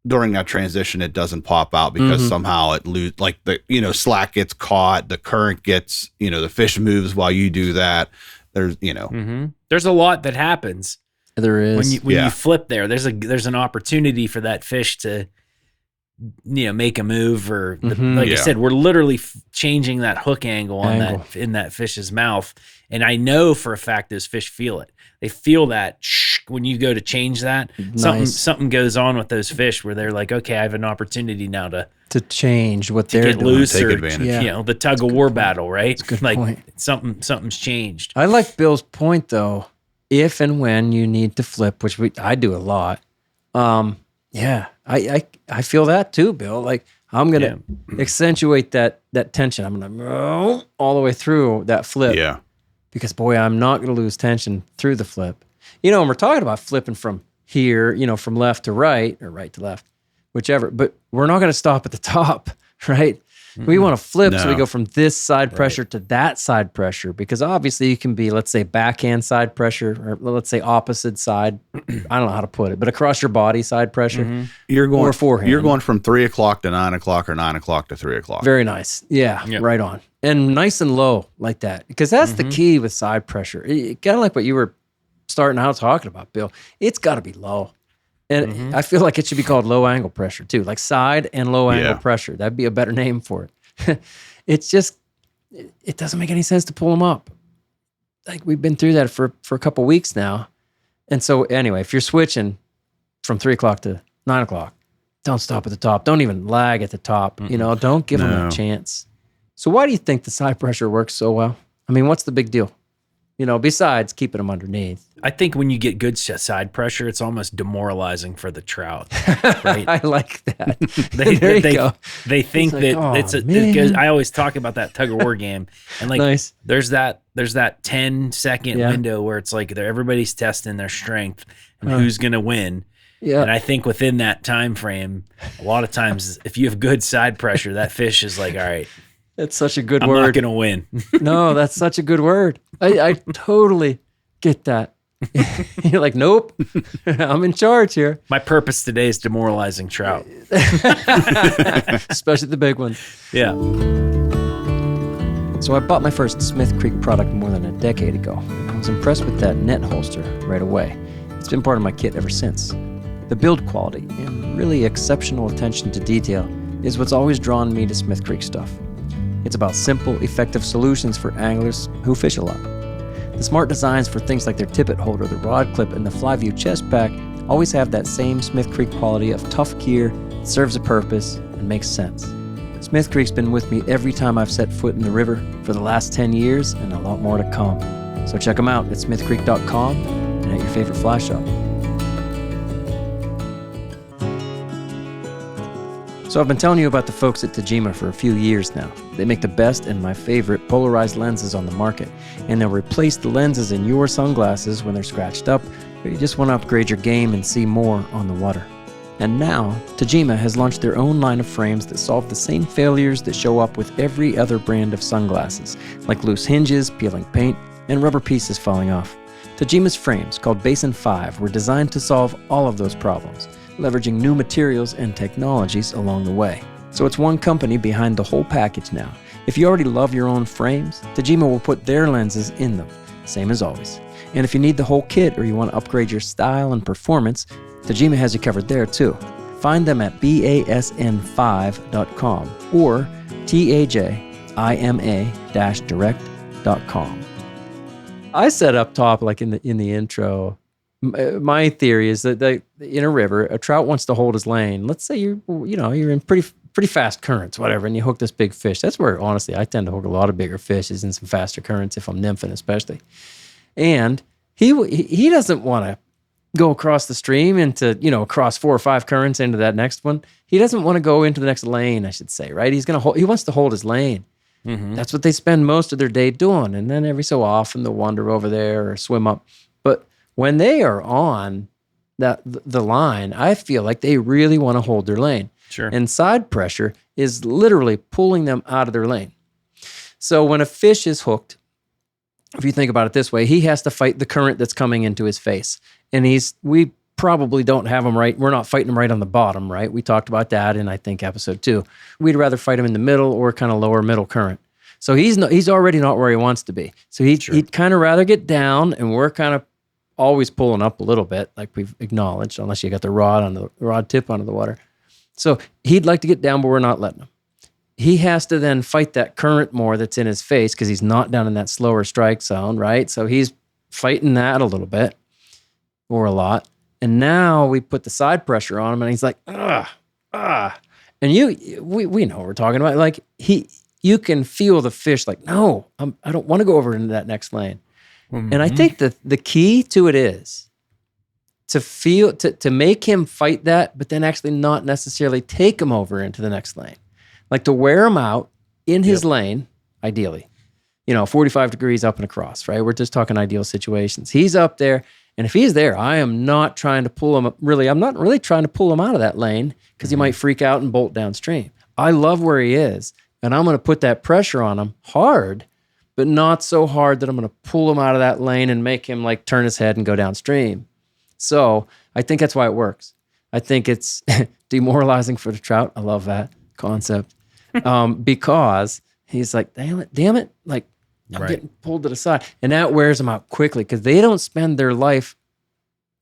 Speaker 2: during that transition it doesn't pop out because somehow it like the slack gets caught, the current gets, the fish moves while you do that. There's
Speaker 4: there's a lot that happens.
Speaker 1: There is
Speaker 4: when you flip there. There's an opportunity for that fish to make a move, or like I said, we're literally changing that hook angle in that fish's mouth. And I know for a fact those fish feel it. They feel that when you go to change that. Something goes on with those fish where they're like, okay, I have an opportunity now to
Speaker 1: change what they're
Speaker 4: get
Speaker 1: doing.
Speaker 4: Loose,
Speaker 2: take
Speaker 4: or
Speaker 2: advantage.
Speaker 4: the tug of war battle, right?
Speaker 1: That's a good
Speaker 4: like
Speaker 1: point.
Speaker 4: Something's changed.
Speaker 1: I like Bill's point though. If and when you need to flip, which I do a lot. I feel that too, Bill. Like I'm gonna accentuate that tension. I'm gonna go all the way through that flip.
Speaker 2: Yeah.
Speaker 1: Because boy, I'm not gonna lose tension through the flip. And we're talking about flipping from here, from left to right or right to left, whichever. But we're not gonna stop at the top, right? We want to flip, so we go from this side pressure to that side pressure, because obviously you can be, let's say, backhand side pressure, or let's say opposite side. I don't know how to put it, but across your body side pressure.
Speaker 2: You're going
Speaker 1: or forehand.
Speaker 2: You're going from 3 o'clock to 9 o'clock, or 9 o'clock to 3 o'clock.
Speaker 1: Very nice. Yeah, right on. And nice and low like that, because that's the key with side pressure. Kind of like what you were starting out talking about, Bill. It's got to be low. And I feel like it should be called low angle pressure too, like side and low angle pressure. That'd be a better name for it. It's just, it doesn't make any sense to pull them up. Like we've been through that for a couple weeks now. And so anyway, if you're switching from 3 o'clock to 9 o'clock, don't stop at the top. Don't even lag at the top. Don't give them a chance. So why do you think the side pressure works so well? I mean, what's the big deal? Besides keeping them underneath.
Speaker 4: I think when you get good side pressure, it's almost demoralizing for the trout. Right?
Speaker 1: I like that.
Speaker 4: They think that because I always talk about that tug of war game, and like there's that 10-second window where it's like everybody's testing their strength and who's gonna win. Yeah. And I think within that time frame, a lot of times if you have good side pressure, that fish is like, all right.
Speaker 1: That's such a good word.
Speaker 4: I'm not going to win.
Speaker 1: No, that's such a good word. I totally get that. You're like, nope, I'm in charge here.
Speaker 4: My purpose today is demoralizing trout.
Speaker 1: Especially the big ones.
Speaker 4: Yeah.
Speaker 1: So I bought my first Smith Creek product more than a decade ago. And I was impressed with that net holster right away. It's been part of my kit ever since. The build quality and really exceptional attention to detail is what's always drawn me to Smith Creek stuff. It's about simple, effective solutions for anglers who fish a lot. The smart designs for things like their tippet holder, the rod clip, and the Flyview chest pack always have that same Smith Creek quality of tough gear that serves a purpose and makes sense. Smith Creek's been with me every time I've set foot in the river for the last 10 years, and a lot more to come. So check them out at smithcreek.com and at your favorite fly shop. So I've been telling you about the folks at Tajima for a few years now. They make the best and my favorite polarized lenses on the market, and they'll replace the lenses in your sunglasses when they're scratched up, or you just want to upgrade your game and see more on the water. And now, Tajima has launched their own line of frames that solve the same failures that show up with every other brand of sunglasses, like loose hinges, peeling paint, and rubber pieces falling off. Tajima's frames, called Basin 5, were designed to solve all of those problems, leveraging new materials and technologies along the way. So it's one company behind the whole package now. If you already love your own frames, Tajima will put their lenses in them, same as always. And if you need the whole kit or you want to upgrade your style and performance, Tajima has you covered there too. Find them at basn5.com or tajima-direct.com. I said up top, like in the intro, my theory is that in a river, a trout wants to hold his lane. Let's say you're in pretty fast currents, whatever, and you hook this big fish. That's where, honestly, I tend to hook a lot of bigger fish is in some faster currents if I'm nymphing especially. And he doesn't want to go across the stream into, across 4 or 5 currents into that next one. He doesn't want to go into the next lane, I should say, right? He wants to hold his lane. Mm-hmm. That's what they spend most of their day doing. And then every so often they'll wander over there or swim up. But when they are on the line, I feel like they really want to hold their lane.
Speaker 4: Sure.
Speaker 1: And side pressure is literally pulling them out of their lane. So when a fish is hooked, if you think about it this way, he has to fight the current that's coming into his face. And we probably don't have him right. We're not fighting him right on the bottom, right? We talked about that in, I think, episode 2. We'd rather fight him in the middle or kind of lower middle current. So he's already not where he wants to be. So he'd kind of rather get down, and we're kind of always pulling up a little bit, like we've acknowledged, unless you got the rod tip onto the water. So he'd like to get down, but we're not letting him. He has to then fight that current more that's in his face because he's not down in that slower strike zone, right? So he's fighting that a little bit or a lot. And now we put the side pressure on him, and he's like, And we know what we're talking about. Like you can feel the fish like, no, I don't want to go over into that next lane. Mm-hmm. And I think that the key to it is to make him fight that, but then actually not necessarily take him over into the next lane. Like to wear him out in his lane, ideally, 45 degrees up and across, right? We're just talking ideal situations. He's up there. And if he's there, I am not trying to pull him up. Really, I'm not really trying to pull him out of that lane because he might freak out and bolt downstream. I love where he is, and I'm going to put that pressure on him hard, but not so hard that I'm going to pull him out of that lane and make him like turn his head and go downstream. So I think that's why it works. I think it's demoralizing for the trout. I love that concept because he's like, damn it, like, I'm getting pulled to the side. And that wears them out quickly because they don't spend their life,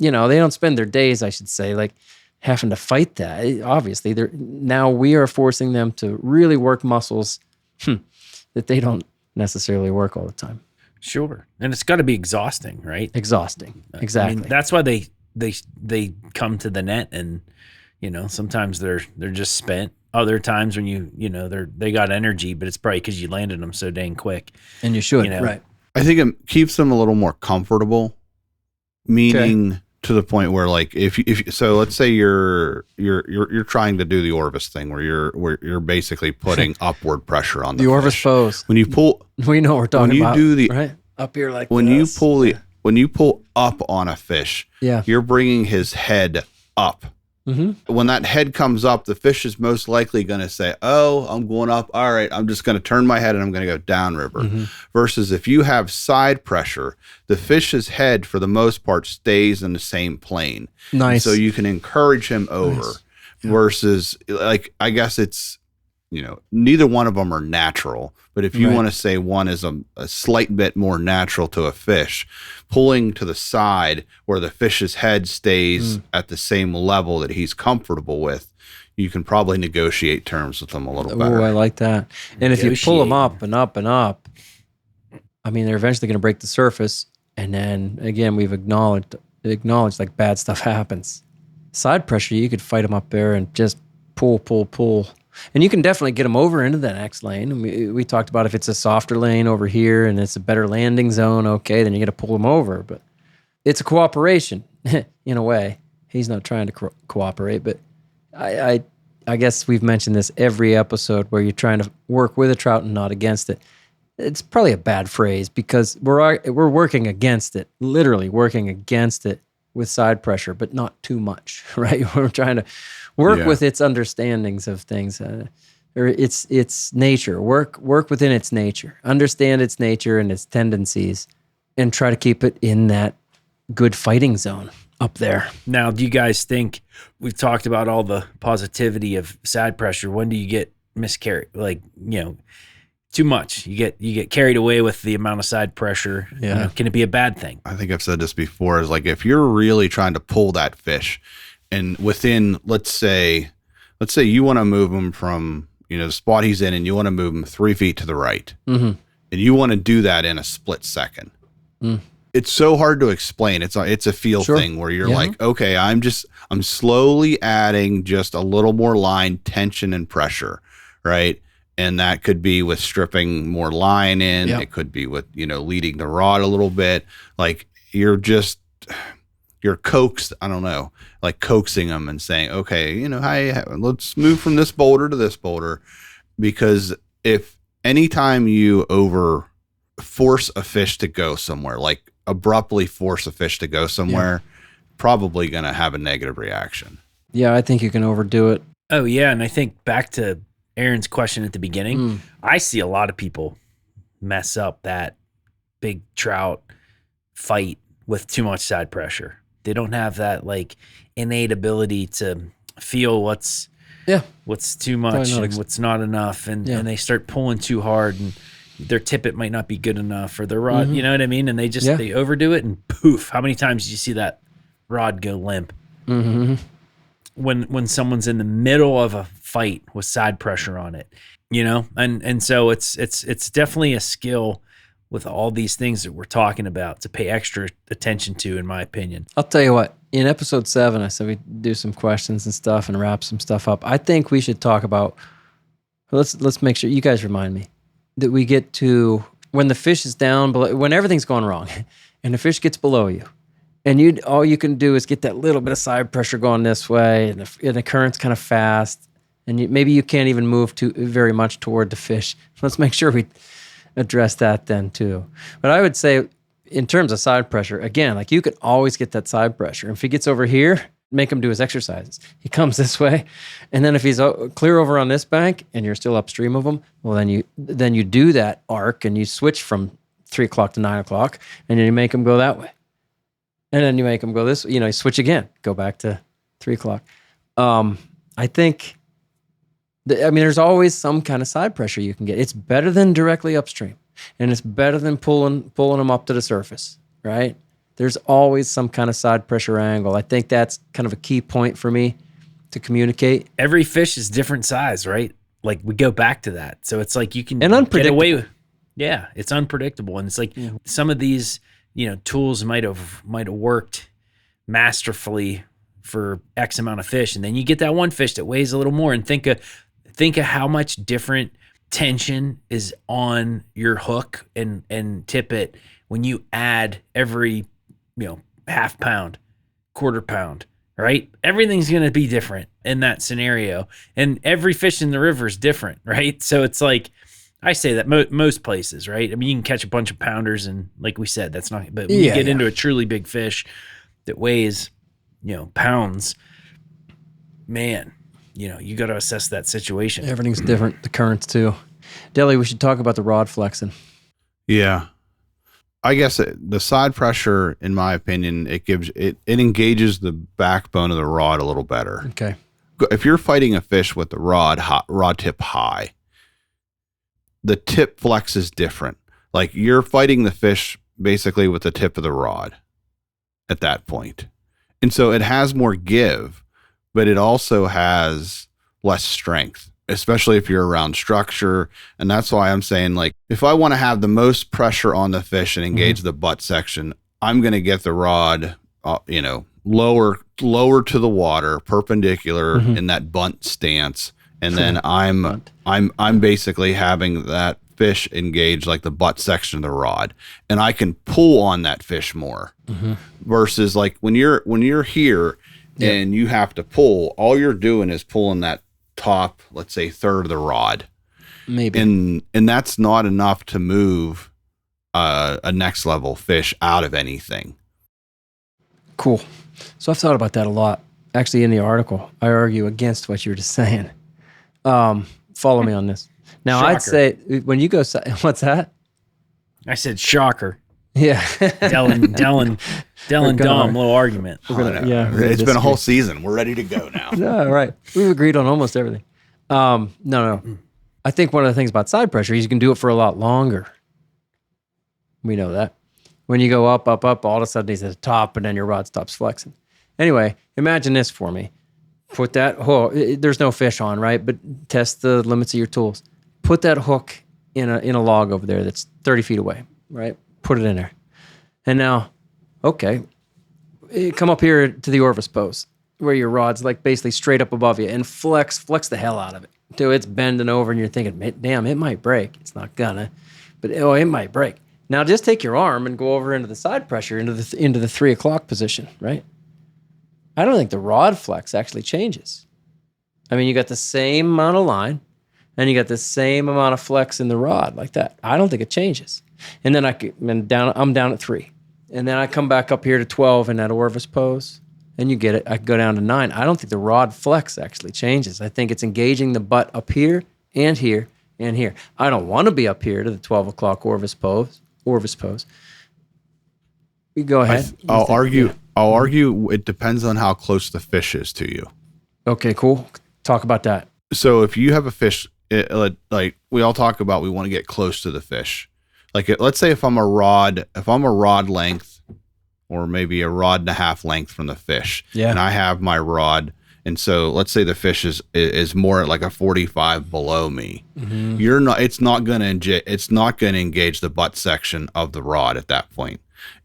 Speaker 1: they don't spend their days, I should say, like having to fight that. Obviously, now we are forcing them to really work muscles that they don't necessarily work all the time.
Speaker 4: Sure. And it's got to be exhausting, right?
Speaker 1: Exhausting. Exactly.
Speaker 4: I mean, that's why they come to the net and, sometimes they're just spent. Other times when they got energy, but it's probably because you landed them so dang quick.
Speaker 1: And you should, right?
Speaker 2: I think it keeps them a little more comfortable, meaning to the point where, like, if so, let's say you're trying to do the Orvis thing, where you're basically putting upward pressure on the
Speaker 1: Orvis
Speaker 2: fish.
Speaker 1: pose.
Speaker 2: When you pull,
Speaker 1: we know what we're talking about.
Speaker 2: When you do the
Speaker 1: right up here, like
Speaker 2: when
Speaker 1: this.
Speaker 2: when you pull up on a fish, you're bringing his head up. Mm-hmm. When that head comes up, the fish is most likely going to say, oh, I'm going up. All right, I'm just going to turn my head and I'm going to go downriver. Mm-hmm. Versus if you have side pressure, the fish's head, for the most part, stays in the same plane. Nice. And so you can encourage him over. Nice. Yeah. Versus, like, I guess it's, neither one of them are natural. But if you want to say one is a slight bit more natural to a fish, pulling to the side where the fish's head stays at the same level that he's comfortable with, you can probably negotiate terms with them a little better.
Speaker 1: Oh, I like that. And if you pull them up and up and up, I mean, they're eventually going to break the surface. And then, again, we've acknowledged like bad stuff happens. Side pressure, you could fight them up there and just pull. And you can definitely get them over into the next lane. We talked about if it's a softer lane over here and it's a better landing zone, okay, then you got to pull them over. But it's a cooperation in a way. He's not trying to cooperate, but I guess we've mentioned this every episode where you're trying to work with a trout and not against it. It's probably a bad phrase because we're working against it, literally working against it with side pressure, but not too much, right? We're trying to work with its understandings of things, or its nature. Work within its nature. Understand its nature and its tendencies, and try to keep it in that good fighting zone up there.
Speaker 4: Now, do you guys think we've talked about all the positivity of side pressure? When do you get miscarried? Like, too much. You get carried away with the amount of side pressure.
Speaker 1: Yeah.
Speaker 4: Can it be a bad thing?
Speaker 2: I think I've said this before, is like, if you're really trying to pull that fish and within, let's say you want to move him from, the spot he's in, and you want to move him 3 feet to the right, and you want to do that in a split second. It's so hard to explain. It's a feel thing where you're like, okay, I'm slowly adding just a little more line tension and pressure, right? And that could be with stripping more line in. It could be with, leading the rod a little bit. Like you're coaxed, I don't know, like coaxing them and saying, okay, hi, let's move from this boulder to this boulder. Because if anytime you over force a fish to go somewhere, like abruptly force a fish to go somewhere, probably going to have a negative reaction.
Speaker 1: Yeah, I think you can overdo it.
Speaker 4: Oh, yeah. And I think back to Aaron's question at the beginning, I see a lot of people mess up that big trout fight with too much side pressure. They don't have that like innate ability to feel what's too much and what's not enough. And they start pulling too hard, and their tippet might not be good enough, or their rod, you know what I mean? And they just, they overdo it, and poof, how many times do you see that rod go limp? When someone's in the middle of a fight with side pressure on it, and so it's definitely a skill with all these things that we're talking about to pay extra attention to, in my opinion.
Speaker 1: I'll tell you what, in episode 7, I said we'd do some questions and stuff and wrap some stuff up. I think we should talk about, let's make sure, you guys remind me, that we get to when the fish is down below, when everything's going wrong and the fish gets below you, and all you can do is get that little bit of side pressure going this way, and the current's kind of fast, and maybe you can't even move too very much toward the fish. Let's make sure we address that then too. But I would say, in terms of side pressure, again, like you could always get that side pressure. If he gets over here, make him do his exercises. He comes this way, and then if he's clear over on this bank and you're still upstream of him, well, then you do that arc and you switch from 3 o'clock to 9 o'clock, and then you make him go that way. And then you make them go this, you switch again, go back to 3 o'clock. I think, there's always some kind of side pressure you can get. It's better than directly upstream, and it's better than pulling them up to the surface, right? There's always some kind of side pressure angle. I think that's kind of a key point for me to communicate.
Speaker 4: Every fish is different size, right? Like we go back to that. So it's like you can
Speaker 1: and unpredictable.
Speaker 4: Get away with, it's unpredictable. And it's like some of these, tools might have worked masterfully for X amount of fish. And then you get that one fish that weighs a little more, and think of how much different tension is on your hook and tippet when you add every, half pound, quarter pound, right? Everything's going to be different in that scenario. And every fish in the river is different, right? So it's like, I say that most places, right? You can catch a bunch of pounders, and like we said, that's not, but when you get into a truly big fish that weighs, pounds, man, you got to assess that situation.
Speaker 1: Everything's different. The currents too. Deli, we should talk about the rod flexing.
Speaker 2: Yeah. I guess the side pressure, in my opinion, it engages the backbone of the rod a little better.
Speaker 1: Okay.
Speaker 2: If you're fighting a fish with the rod tip high, the tip flex is different. Like you're fighting the fish basically with the tip of the rod at that point. And so it has more give, but it also has less strength, especially if you're around structure. And that's why I'm saying, like, if I want to have the most pressure on the fish and engage the butt section, I'm going to get the rod, lower to the water, perpendicular in that bunt stance. And then I'm basically having that fish engage like the butt section of the rod, and I can pull on that fish more versus like when you're here and you have to pull, all you're doing is pulling that top, let's say third of the rod,
Speaker 1: maybe,
Speaker 2: and that's not enough to move a next level fish out of anything.
Speaker 1: Cool. So I've thought about that a lot. Actually, in the article, I argue against what you were just saying. Follow me on this. Now,
Speaker 4: Shocker.
Speaker 1: I'd say when you go, what's that?
Speaker 4: I said shocker.
Speaker 1: Yeah.
Speaker 4: Dell and Dom, little argument.
Speaker 2: It's been a whole season. We're ready to go now.
Speaker 1: No, right. We've agreed on almost everything. No. I think one of the things about side pressure is you can do it for a lot longer. We know that. When you go up, all of a sudden he's at the top and then your rod stops flexing. Anyway, imagine this for me. Put that hook, there's no fish on, right? But test the limits of your tools. Put that hook in a log over there that's 30 feet away, right? Put it in there. And now, okay, come up here to the orifice pose where your rod's like basically straight up above you and flex the hell out of it till it's bending over and you're thinking, damn, it might break. It's not gonna, but it might break. Now just take your arm and go over into the side pressure, into the 3 o'clock position, right? I don't think the rod flex actually changes. I mean, you got the same amount of line and you got the same amount of flex in the rod like that. I don't think it changes. And then I'm down at 3. And then I come back up here to 12 in that orifice pose and you get it. I go down to 9. I don't think the rod flex actually changes. I think it's engaging the butt up here and here and here. I don't want to be up here to the 12 o'clock orifice pose. You go ahead.
Speaker 2: I'll argue it depends on how close the fish is to you.
Speaker 1: Okay, cool. Talk about that.
Speaker 2: So if you have a fish, like we all talk about, we want to get close to the fish. Like let's say if I'm a rod length or maybe a rod and a half length from the fish, and I have my rod, and so let's say the fish is more at like a 45 below me. Mm-hmm. It's not going to engage the butt section of the rod at that point.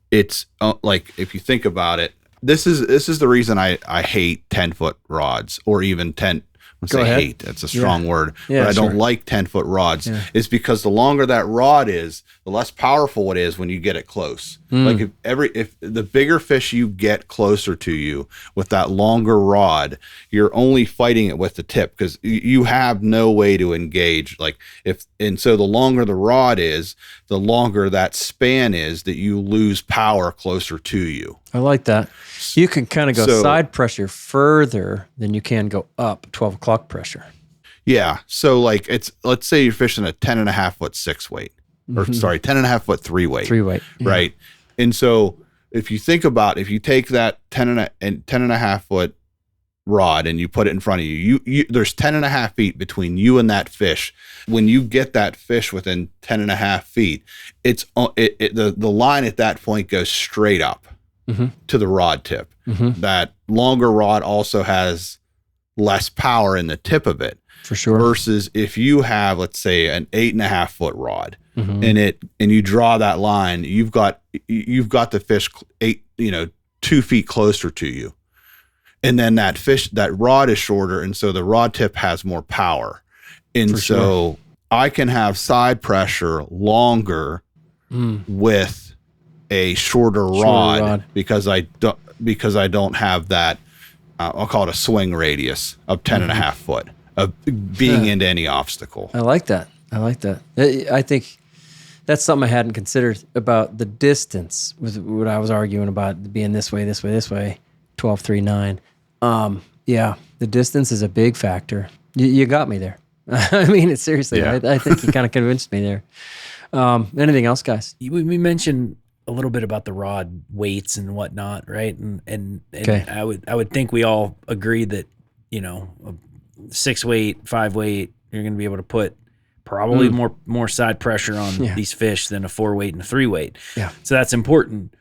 Speaker 2: It's like if you think about it, this is the reason I hate 10-foot rods or even 10. Let's say hate. That's a strong word, but I don't like 10-foot rods. Yeah. It's because the longer that rod is, the less powerful it is when you get it close. Like if the bigger fish you get closer to you with that longer rod, you're only fighting it with the tip because you have no way to engage. So the longer the rod is, the longer that span is that you lose power closer to you.
Speaker 1: I like that. You can kind of go side pressure further than you can go up 12 o'clock pressure.
Speaker 2: Yeah. So let's say you're fishing a 10.5 foot 6 weight, or 10.5 foot 3 weight. 3 weight. Right. And so if you take that 10.5 foot rod and you put it in front of you, there's 10.5 feet between you and that fish. When you get that fish within 10.5 feet, the line at that point goes straight up. Mm-hmm. To the rod tip. Mm-hmm. That longer rod also has less power in the tip of it.
Speaker 1: For sure.
Speaker 2: Versus if you have, let's say, an 8.5 foot rod, mm-hmm. and you draw that line, you've got the fish 2 feet closer to you. And then that rod is shorter, and so the rod tip has more power. And so I can have side pressure longer with a shorter rod because I don't have that I'll call it a swing radius of 10.5 foot of being into any obstacle.
Speaker 1: I like that. I think that's something I hadn't considered about the distance with what I was arguing about being this way, 12, 3, 9. The distance is a big factor. You got me there. I mean, it's seriously, I think you kind of convinced me there. Anything else, guys?
Speaker 4: We mentioned a little bit about the rod weights and whatnot, right? And I would think we all agree that, a 6 weight, 5 weight, you're going to be able to put probably more side pressure on these fish than a 4 weight and a 3 weight. Yeah. So that's important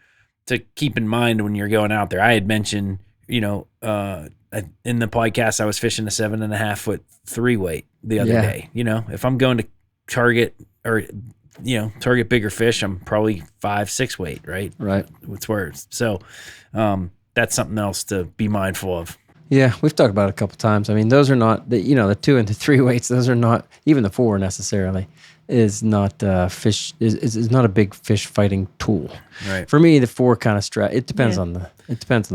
Speaker 4: to keep in mind when you're going out there. I had mentioned, in the podcast, I was fishing a 7.5 foot 3 weight the other day. If I'm going to target bigger fish, I'm probably 5, 6 weight, right?
Speaker 1: Right.
Speaker 4: It's words. So that's something else to be mindful of.
Speaker 1: Yeah, we've talked about it a couple of times. I mean, those are not the 2 and the 3 weights. Those are not even the 4 necessarily. Is not fish is not a big fish fighting tool.
Speaker 4: Right.
Speaker 1: For me, the 4 kind of it depends on the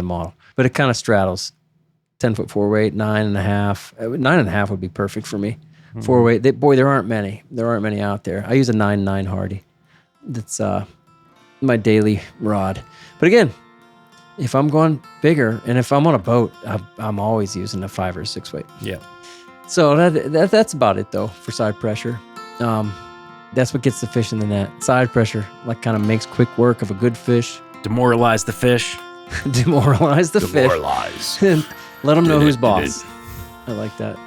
Speaker 1: model, but it kind of straddles 10 foot 4 weight, 9.5. 9.5 would be perfect for me. 4 weight. There aren't many. There aren't many out there. I use a 9.9 Hardy. That's my daily rod. But again, if I'm going bigger and if I'm on a boat, I'm always using a 5 or 6 weight.
Speaker 4: Yeah.
Speaker 1: So that's about it though for side pressure. That's what gets the fish in the net. Side pressure, like, kind of makes quick work of a good fish.
Speaker 4: Demoralize the fish.
Speaker 1: Demoralize the
Speaker 2: Demoralize.
Speaker 1: fish. Let them know who's boss. I like that.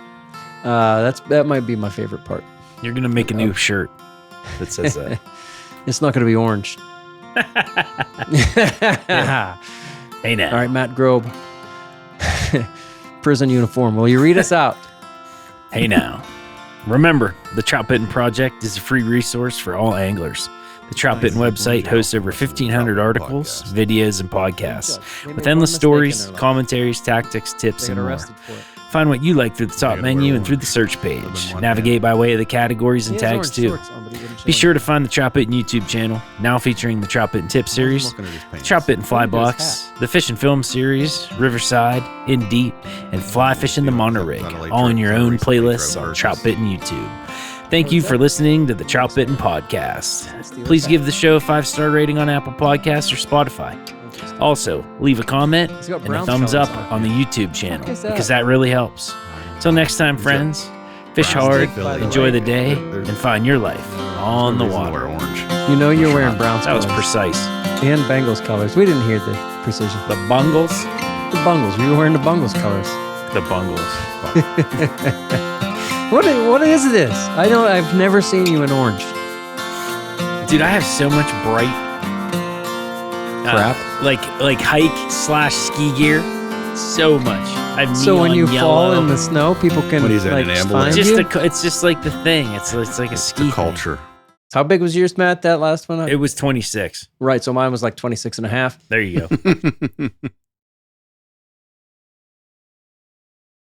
Speaker 1: That might be my favorite part.
Speaker 4: You're gonna make a new shirt that says that.
Speaker 1: It's not gonna be orange.
Speaker 4: Hey now.
Speaker 1: All right, Matt Grobe. Prison uniform. Will you read us out?
Speaker 4: Hey now. Remember, the Trout Bitten Project is a free resource for all anglers. The Trout Bitten website hosts over 1,500 articles, videos, and podcasts with endless stories, commentaries, tactics, tips, and more. Find what you like through the top menu and through the search page. Navigate by way of the categories and tags too. Be sure to find the Trout Bitten YouTube channel, now featuring the Trout Bitten Tip series, the Trout Bitten Fly Box, the Fish and Film series, Riverside, In Deep, and Fly Fishing the Monorig, all in your own playlists on Trout Bitten YouTube. Thank you for listening to the Trout Bitten Podcast. Please give the show a 5-star rating on Apple Podcasts or Spotify. Also, leave a comment and a thumbs up on the YouTube channel because that really helps. Till next time, friends, fish hard, enjoy the day, and find your life on the water.
Speaker 1: You know you're wearing Browns
Speaker 4: That
Speaker 1: colors.
Speaker 4: was precise.
Speaker 1: And Bengals colors. We didn't hear the precision.
Speaker 4: The Bungles?
Speaker 1: The Bungles. You were wearing the Bungles colors.
Speaker 4: The Bungles.
Speaker 1: What is this? I've never seen you in orange.
Speaker 4: Dude, I have so much bright
Speaker 1: crap.
Speaker 4: Like hike/ski gear. So much. I have
Speaker 1: So when
Speaker 4: neon
Speaker 1: you
Speaker 4: yellow.
Speaker 1: fall in the snow, people can
Speaker 2: What is that,
Speaker 1: like
Speaker 2: an ambulance?
Speaker 1: find you?
Speaker 4: It's just like the thing. It's like a ski
Speaker 2: The
Speaker 4: thing.
Speaker 2: culture.
Speaker 1: How big was yours, Matt, that last one?
Speaker 4: It was 26.
Speaker 1: Right, so mine was like 26 and a half.
Speaker 4: There you go.